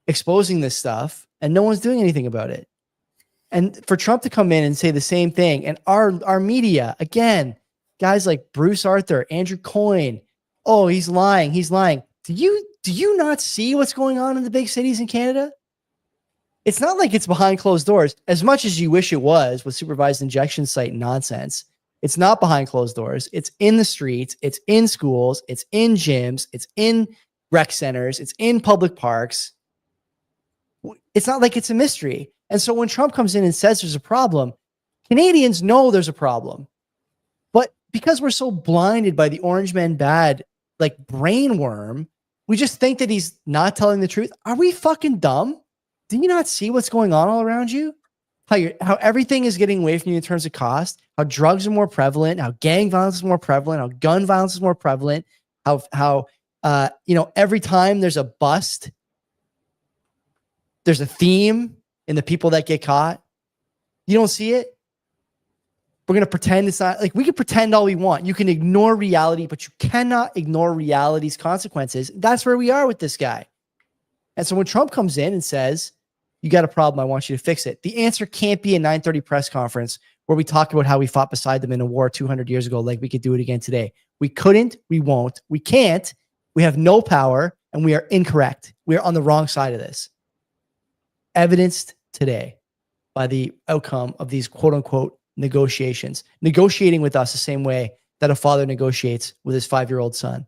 exposing this stuff, and no one's doing anything about it. And for Trump to come in and say the same thing, and our media, again, guys like Bruce Arthur, Andrew Coyne, oh, he's lying. Do you not see what's going on in the big cities in Canada? It's not like it's behind closed doors, as much as you wish it was with supervised injection site nonsense. It's not behind closed doors. It's in the streets. It's in schools. It's in gyms. It's in rec centers. It's in public parks. It's not like it's a mystery. And so when Trump comes in and says there's a problem, Canadians know there's a problem. But because we're so blinded by the Orange Man Bad, like, brainworm, we just think that he's not telling the truth. Are we fucking dumb? Do you not see what's going on all around you? How everything is getting away from you in terms of cost, how drugs are more prevalent, how gang violence is more prevalent, how gun violence is more prevalent, how every time there's a bust, there's a theme. in the people that get caught? You don't see it? We're going to pretend it's not. Like, we can pretend all we want. You can ignore reality, but you cannot ignore reality's consequences. That's where we are with this guy. And so when Trump comes in and says, you got a problem, I want you to fix it, the answer can't be a 9:30 press conference where we talk about how we fought beside them in a war 200 years ago, like we could do it again today. We couldn't, we won't, we can't, we have no power, and we are incorrect. We are on the wrong side of this. Evidenced today by the outcome of these quote unquote negotiations, negotiating with us the same way that a father negotiates with his 5-year-old son.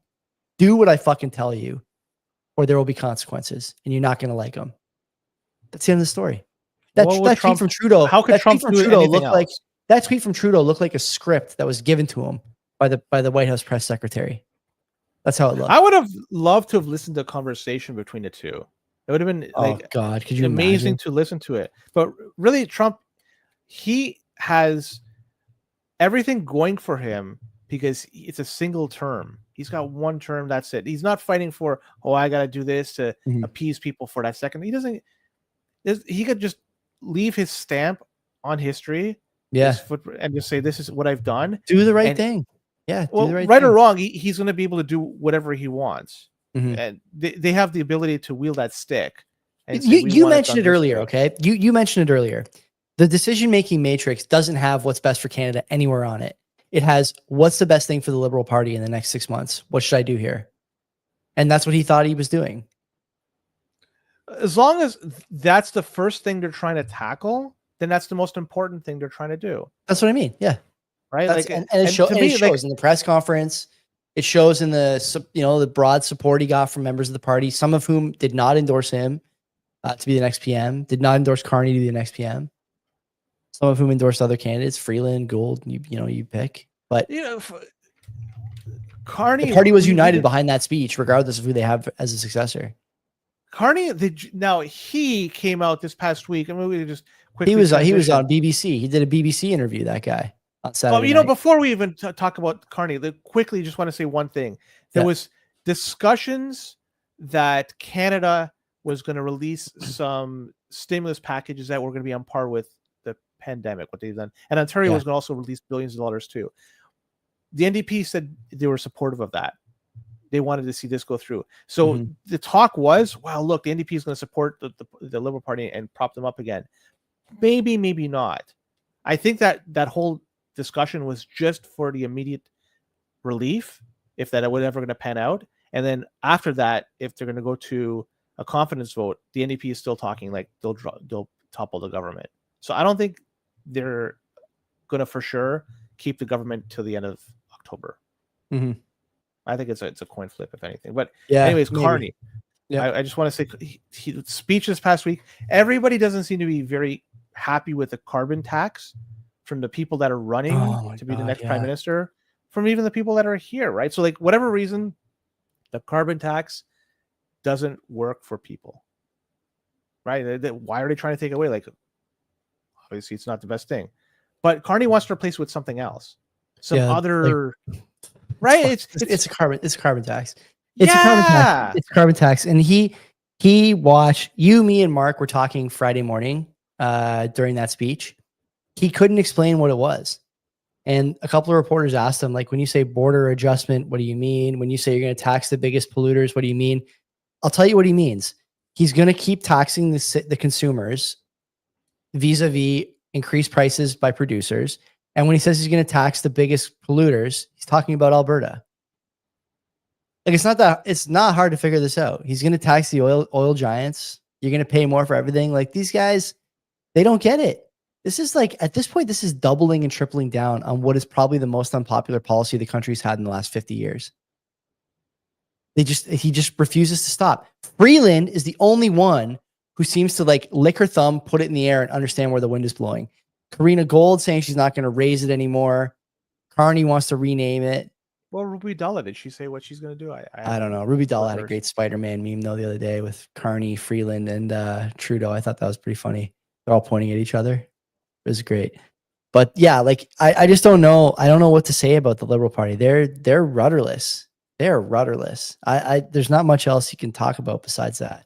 Do what I fucking tell you, or there will be consequences, and you're not going to like them. That's the end of the story. That tweet from Trudeau. How could Trump do anything else? That tweet from Trudeau looked like a script that was given to him by the White House press secretary. That's how it looked. I would have loved to have listened to a conversation between the two. It would have been like, God, could you amazing imagine? to listen to it. But really, Trump, he has everything going for him because it's a single term. He's got one term. That's it. He's not fighting for, I got to do this to appease people for that second. He doesn't. He could just leave his stamp on history, and just say, "This is what I've done." Do the right thing. Yeah. Well, right or wrong, he's going to be able to do whatever he wants, and they have the ability to wield that stick. And you mentioned it earlier, okay? You mentioned it earlier. The decision-making matrix doesn't have what's best for Canada anywhere on it. It has what's the best thing for the Liberal Party in the next 6 months. What should I do here? And that's what he thought he was doing. As long as that's the first thing they're trying to tackle, then that's the most important thing they're trying to do. That's what I mean. Yeah. Right. Like, and it shows in the press conference. It shows in the broad support he got from members of the party, some of whom did not endorse him to be the next PM, did not endorse Carney to be the next PM. Some of whom endorsed other candidates, Freeland, Gould, you pick. But Carney, the party was united behind that speech, regardless of who they have as a successor. Carney, now he came out this past week. I mean, we just quickly. He was on BBC. He did a BBC interview. That guy on Saturday. Well, before we even talk about Carney, quickly just want to say one thing. There was discussions that Canada was going to release some stimulus packages that were going to be on par with the pandemic, what they've done, and Ontario was going to also release billions of dollars too. The NDP said they were supportive of that. They wanted to see this go through. So the talk was, well, look, the NDP is going to support the Liberal Party and prop them up again. Maybe, maybe not. I think that whole discussion was just for the immediate relief, if that was ever going to pan out. And then after that, if they're going to go to a confidence vote, the NDP is still talking like they'll topple the government. So I don't think they're going to for sure keep the government till the end of October. I think it's a coin flip, if anything. But anyways, maybe. Carney. Yeah. I just want to say, speech this past week, everybody doesn't seem to be very happy with the carbon tax from the people that are running to be the next prime minister, from even the people that are here, right? So, like, whatever reason, the carbon tax doesn't work for people, right? Why are they trying to take it away? Like, obviously, it's not the best thing. But Carney wants to replace it with something else. Some other... Right, it's a carbon tax. It's a carbon tax, and he watched you, me, and Mark were talking Friday morning during that speech. He couldn't explain what it was, and a couple of reporters asked him, like, when you say border adjustment, what do you mean? When you say you're going to tax the biggest polluters, what do you mean? I'll tell you what he means. He's going to keep taxing the consumers vis-a-vis increased prices by producers. And when he says he's going to tax the biggest polluters, he's talking about Alberta. Like, it's not hard to figure this out. He's going to tax the oil giants. You're going to pay more for everything. Like, these guys, they don't get it. This is like, at this point, this is doubling and tripling down on what is probably the most unpopular policy the country's had in the last 50 years. He just refuses to stop. Freeland is the only one who seems to like lick her thumb, put it in the air, and understand where the wind is blowing. Karina Gould saying she's not going to raise it anymore. Carney wants to rename it. Well, Ruby Dalla, did she say what she's going to do? I don't know. Ruby Dalla had a great Spider-Man meme though the other day with Carney, Freeland, and Trudeau. I thought that was pretty funny. They're all pointing at each other. It was great. But yeah, like I just don't know. I don't know what to say about the Liberal Party. They're rudderless. They're rudderless. There's not much else you can talk about besides that.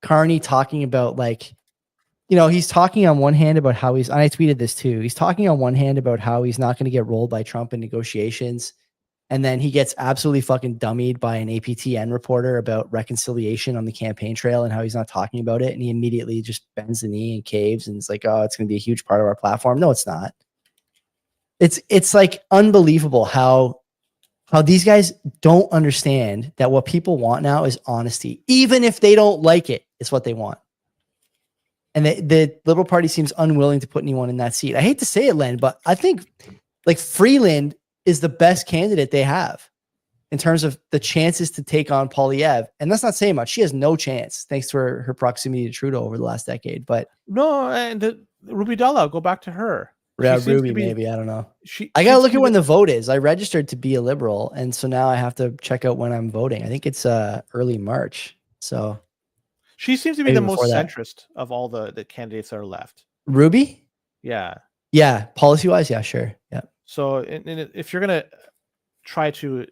Carney talking about like you know, he's talking on one hand about how and I tweeted this too. He's talking on one hand about how he's not going to get rolled by Trump in negotiations. And then he gets absolutely fucking dummied by an APTN reporter about reconciliation on the campaign trail and how he's not talking about it. And he immediately just bends the knee and caves and it's like, oh, it's going to be a huge part of our platform. No, it's not. It's like unbelievable how these guys don't understand that what people want now is honesty. Even if they don't like it, it's what they want. And the Liberal Party seems unwilling to put anyone in that seat. I hate to say it, Len, but I think like Freeland is the best candidate they have in terms of the chances to take on Poilievre. And that's not saying much. She has no chance thanks to her proximity to Trudeau over the last decade. But no, and Ruby Dalla, go back to her. Yeah, Ruby, maybe. I don't know. I got to look at when the vote is. I registered to be a Liberal. And so now I have to check out when I'm voting. I think it's early March. So she seems to be the most centrist of all the candidates that are left. Ruby? Yeah. Yeah. Policy wise. Yeah, sure. Yeah. So if you're going to try to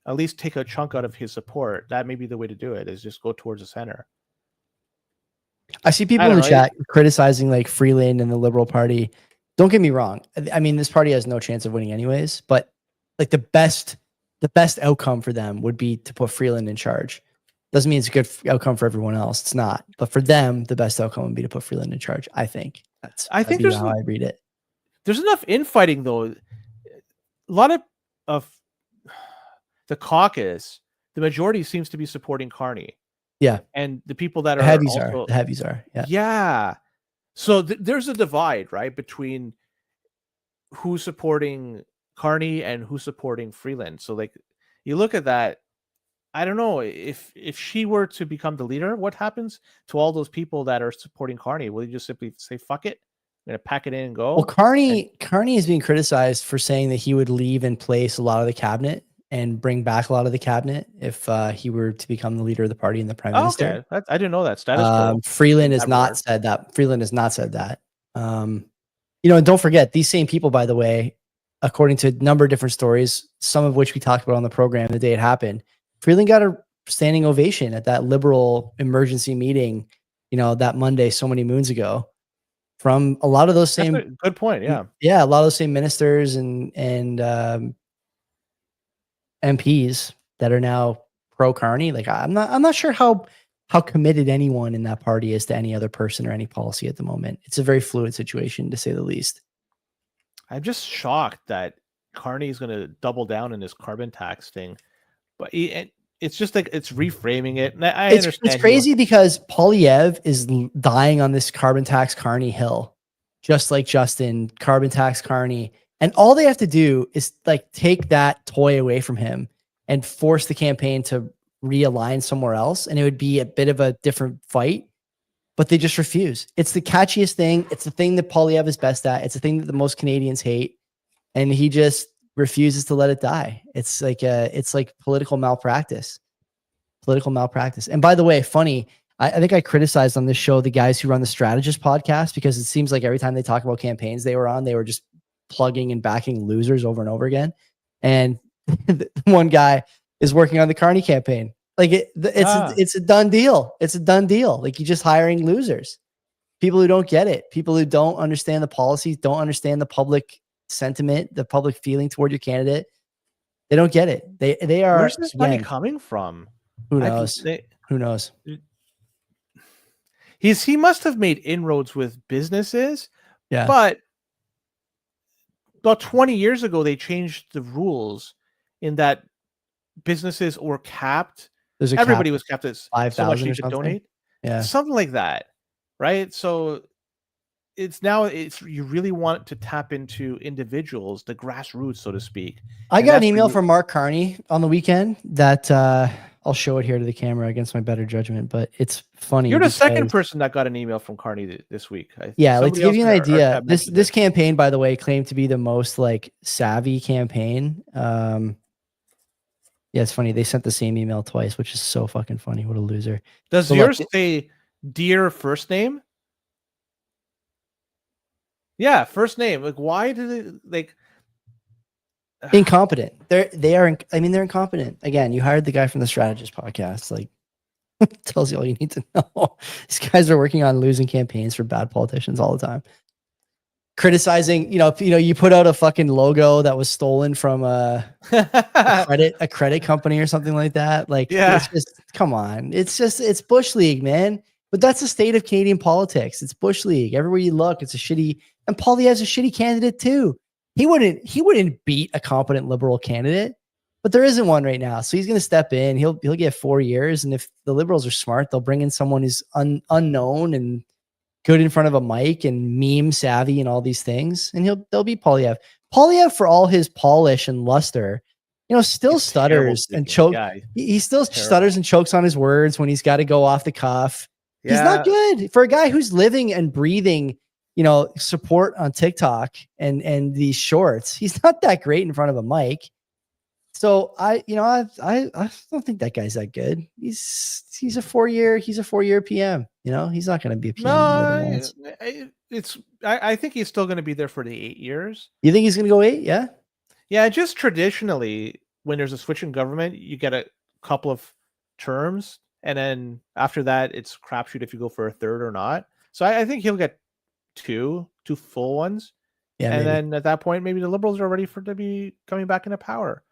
at least take a chunk out of his support, that may be the way to do it, is just go towards the center. I see people in the chat criticizing like Freeland and the Liberal Party. Don't get me wrong. I mean, this party has no chance of winning anyways, but like the best outcome for them would be to put Freeland in charge. Doesn't mean it's a good outcome for everyone else. It's not. But for them, the best outcome would be to put Freeland in charge. I think that'd be how I read it. There's enough infighting though. A lot of the caucus, the majority seems to be supporting Carney. Yeah. And the people that are the heavies are. Yeah. Yeah. So there's a divide, right, between who's supporting Carney and who's supporting Freeland. So like you look at that, I don't know if she were to become the leader, what happens to all those people that are supporting Carney? Will you just simply say, fuck it? I'm going to pack it in and go? Well, Carney is being criticized for saying that he would leave in place a lot of the cabinet and bring back a lot of the cabinet if he were to become the leader of the party and the prime minister. Okay. I didn't know that. Status quo. Freeland has not said that. Freeland has not said that. You know, and don't forget, these same people, by the way, according to a number of different stories, some of which we talked about on the program the day it happened, Freeland got a standing ovation at that Liberal emergency meeting, you know, that Monday so many moons ago, from a lot of those same. That's a good point. Yeah. Yeah. A lot of those same ministers and MPs that are now pro Carney. Like I'm not sure how committed anyone in that party is to any other person or any policy at the moment. It's a very fluid situation, to say the least. I'm just shocked that Carney is going to double down in this carbon tax thing, but it's just like it's reframing it. And I understand it's crazy because Poilievre is dying on this carbon tax Carney hill, just like Justin. Carbon tax Carney. And all they have to do is like take that toy away from him and force the campaign to realign somewhere else. And it would be a bit of a different fight, but they just refuse. It's the catchiest thing. It's the thing that Poilievre is best at. It's the thing that the most Canadians hate. And he just refuses to let it die. It's like political malpractice. And by the way, funny, I think I criticized on this show the guys who run the Strategist podcast, because it seems like every time they talk about campaigns they were on, they were just plugging and backing losers over and over again. And one guy is working on the Carney campaign. Like it's a done deal. It's a done deal. Like you're just hiring losers, people who don't get it, people who don't understand the policies, don't understand the public sentiment, the public feeling toward your candidate. They don't get it. They are. Where's this money coming from? Who knows? Who knows? He must have made inroads with businesses. Yeah. But about 20 years ago, they changed the rules in that businesses were capped. Everybody was capped at 5,000 so much you or could something. donate. Yeah. Something like that. Right. So you really want to tap into individuals, the grassroots, so to speak. I got an email from Mark Carney on the weekend that I'll show it here to the camera against my better judgment, but it's funny. You're the second person that got an email from Carney this week. Yeah, like to give you an idea, this campaign, by the way, claimed to be the most like savvy campaign. Yeah, it's funny. They sent the same email twice, which is so fucking funny. What a loser. Does yours say dear first name? Yeah, first name. Like, why do they like incompetent? They're incompetent. Again, you hired the guy from the Strategist podcast. Like, Tells you all you need to know. These guys are working on losing campaigns for bad politicians all the time. Criticizing, you put out a fucking logo that was stolen from a credit company or something like that. Like, Yeah. it's just, come on. It's Bush League, man. But that's the state of Canadian politics. It's Bush League. Everywhere you look, it's a shitty, and Poilievre's a shitty candidate too. He wouldn't beat a competent liberal candidate, but there isn't one right now. So he's going to step in. He'll get 4 years. And if the Liberals are smart, they'll bring in someone who's unknown and good in front of a mic and meme savvy and all these things. And they'll be Poilievre. Poilievre, for all his polish and luster, still He's stutters and terrible choke. speaking. He still Terrible. stutters and chokes on his words when he's got to go off the cuff. Yeah. He's not good for a guy who's living and breathing, support on TikTok and these shorts. He's not that great in front of a mic. So I don't think that guy's that good. He's a 4-year PM. He's not going to be a PM. I think he's still going to be there for the 8 years. You think he's going to go 8? Yeah. Yeah. Just traditionally, when there's a switch in government, you get a couple of terms, and then after that, it's crapshoot if you go for a third or not. So I think he'll get two full ones. Yeah. And then at that point, maybe the Liberals are ready to be coming back into power.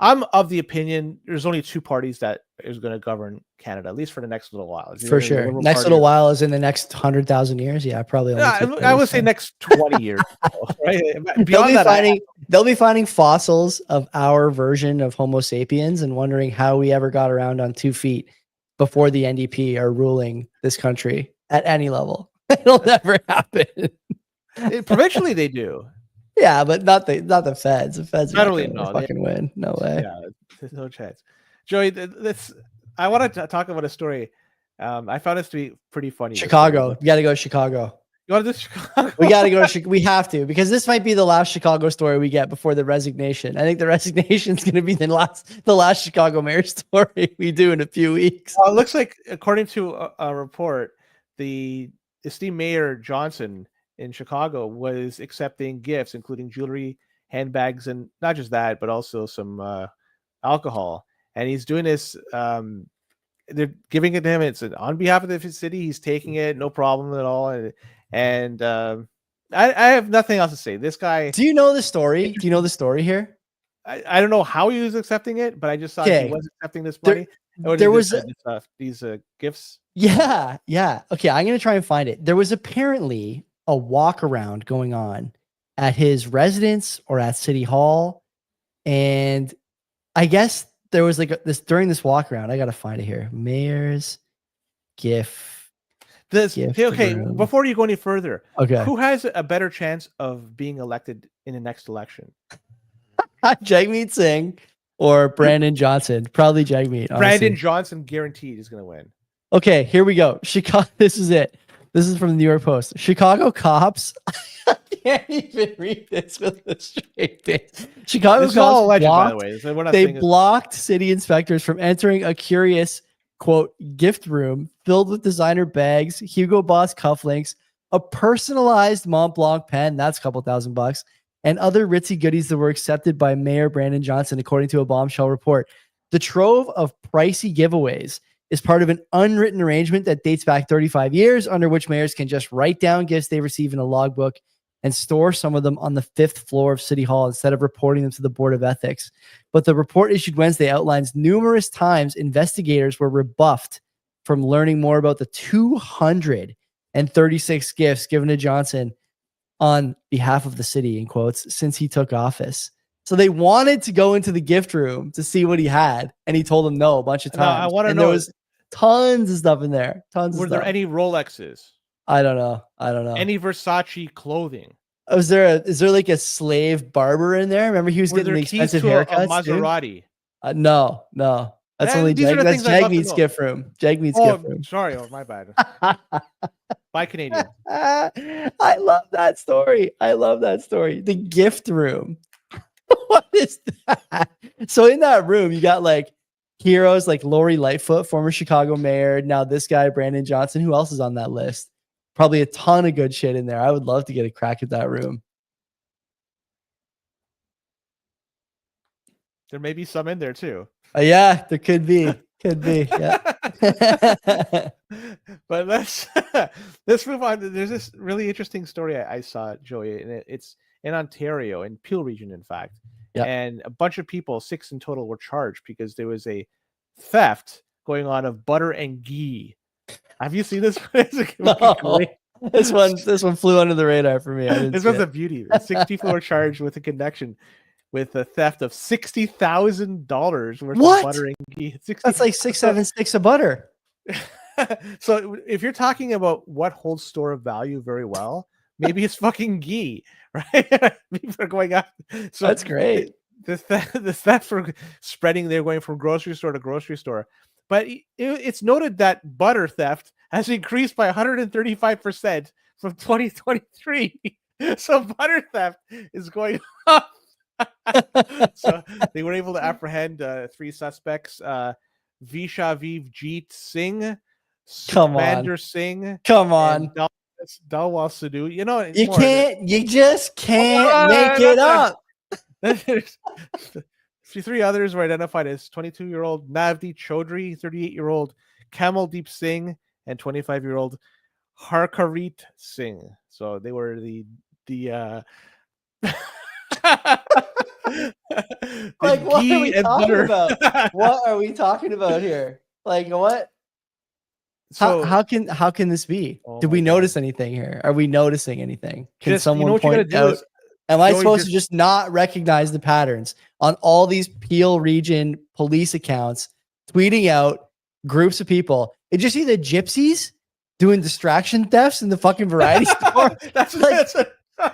I'm of the opinion there's only two parties that is going to govern Canada, at least for the next little while. For sure. Next little while is in the next 100,000 years. Yeah, probably. I would say next 20 years. Right? They'll be finding fossils of our version of Homo sapiens and wondering how we ever got around on 2 feet before the NDP are ruling this country at any level. It'll never happen. Provincially, they do. Yeah, but not the feds. The feds federally are fucking win. No way. Yeah, there's no chance. Joey, I want to talk about a story. I found this to be pretty funny. Chicago. You got to go to Chicago. You want to do Chicago? We got to go to Chicago. We have to, because this might be the last Chicago story we get before the resignation. I think the resignation is going to be the last Chicago mayor story we do in a few weeks. It looks like, according to a report, the esteemed Mayor Johnson in Chicago was accepting gifts, including jewelry, handbags, and not just that, but also some alcohol. And he's doing this. They're giving it to him. It's on behalf of the city. He's taking it, no problem at all. And I have nothing else to say. This guy. Do you know the story? Do you know the story here? I don't know how he was accepting it, but I just thought he was accepting this money. There was these gifts. Yeah. Okay, I'm gonna try and find it. There was apparently a walk around going on at his residence or at City Hall. And I guess there was during this walk around, I got to find it here. Mayor's gift. Okay, room. Before you go any further, okay, who has a better chance of being elected in the next election? Jagmeet Singh or Brandon Johnson? Probably Jagmeet. Brandon Johnson guaranteed is going to win. Okay, here we go. Chicago. This is it. This is from the New York Post. Chicago cops. I can't even read this with a straight face. Chicago cops legend, by the way. They blocked city inspectors from entering a curious, quote, gift room filled with designer bags, Hugo Boss cufflinks, a personalized Mont Blanc pen, that's a couple $1,000, and other ritzy goodies that were accepted by Mayor Brandon Johnson, according to a bombshell report. The trove of pricey giveaways is part of an unwritten arrangement that dates back 35 years, under which mayors can just write down gifts they receive in a logbook and store some of them on the 5th floor of City Hall instead of reporting them to the Board of Ethics. But the report issued Wednesday outlines numerous times investigators were rebuffed from learning more about the 236 gifts given to Johnson on behalf of the city, in quotes, since he took office. So they wanted to go into the gift room to see what he had, and he told them no a bunch of times. I want to know, there was tons of stuff in there. Were there any Rolexes? I don't know. Any Versace clothing? Is there like a slave barber in there? Remember, he was getting the expensive haircuts. A Maserati? No. That's only that's Jagmeet's gift room. Jagmeet's gift room. Sorry, my bad. Buy Canadian. I love that story. The gift room. What is that? So in that room, you got like heroes like Lori Lightfoot, former Chicago mayor. Now this guy, Brandon Johnson. Who else is on that list? Probably a ton of good shit in there. I would love to get a crack at that room. There may be some in there too. Yeah, there could be. Could be. Yeah. But let's move on. There's this really interesting story I saw, Joey, and it's in Ontario, in Peel region, in fact. Yeah. And a bunch of people, 6 in total, were charged because there was a theft going on of butter and ghee. Have you seen this? No. This one flew under the radar for me. This was a beauty. 6 people were charged with a connection with the theft of $60,000 worth of butter and ghee. That's like 6-7 sticks of butter. So if you're talking about what holds store of value very well, maybe it's fucking ghee, right? People are going up. So that's great. The theft for spreading, they're going from grocery store to grocery store. But it's noted that butter theft has increased by 135% from 2023. So butter theft is going up. So they were able to apprehend 3 suspects: Vishaviv Singh, Commander Singh, come on, Dalwal Sidhu. You know, you just can't make it up. 3 others were identified as 22-year-old Navdeep Chaudhry, 38-year-old Kamaldeep Singh, and 25-year-old Harkarit Singh. So they were the like, what are we talking about? What are we talking about here? Like, what? So how can this be? Did we notice anything here? Are we noticing anything? Can someone point out? Am I supposed to just not recognize the patterns on all these Peel region police accounts tweeting out groups of people? It's just either gypsies doing distraction thefts in the fucking variety store.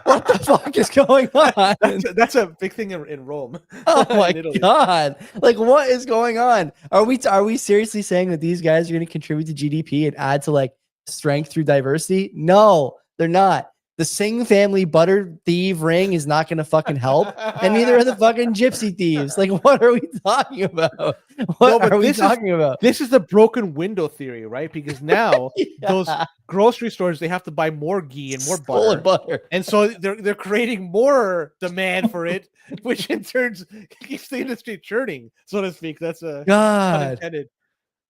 What the fuck is going on? That's a big thing in Rome. Oh my god! Like, what is going on? Are we seriously saying that these guys are going to contribute to GDP and add to like strength through diversity? No, they're not. The Singh family butter thief ring is not going to fucking help, and neither are the fucking gypsy thieves. Like, what are we talking about? What are we talking about? This is the broken window theory, right? Because now those grocery stores, they have to buy more ghee and more butter, and so they're creating more demand for it, which in turn keeps the industry churning, so to speak. That's a unintended.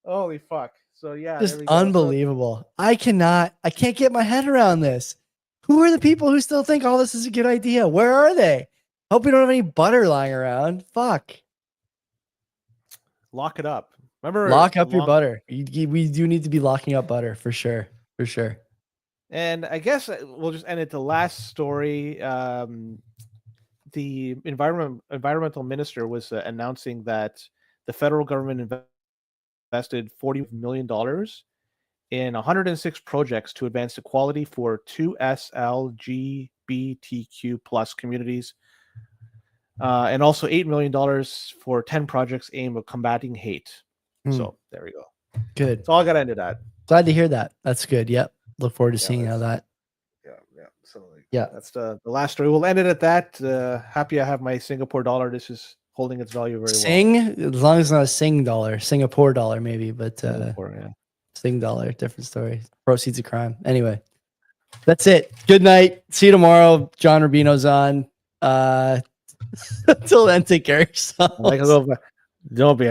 Holy fuck! So yeah, just unbelievable. I can't get my head around this. Who are the people who still think all this is a good idea? Where are they? Hope we don't have any butter lying around. Fuck. Lock it up. Remember, lock up your butter. We do need to be locking up butter for sure. For sure. And I guess we'll just end it. The last story. The environmental minister was announcing that the federal government invested $40 million in 106 projects to advance equality for 2SLGBTQ plus communities, and also $8 million for 10 projects aimed at combating hate. So there we go. Good. That's all I got to end it at. Glad to hear that. That's good. Yep. Look forward to seeing how that. Yeah. Absolutely. Yeah. That's the last story. We'll end it at that. Happy I have my Singapore dollar. This is holding its value very well. As long as it's not a Sing dollar, Singapore dollar maybe, but Singapore, yeah. Sing dollar, different story. Proceeds of crime. Anyway, that's it. Good night. See you tomorrow. John Rubino's on. Until then, take care of yourselves. Don't be a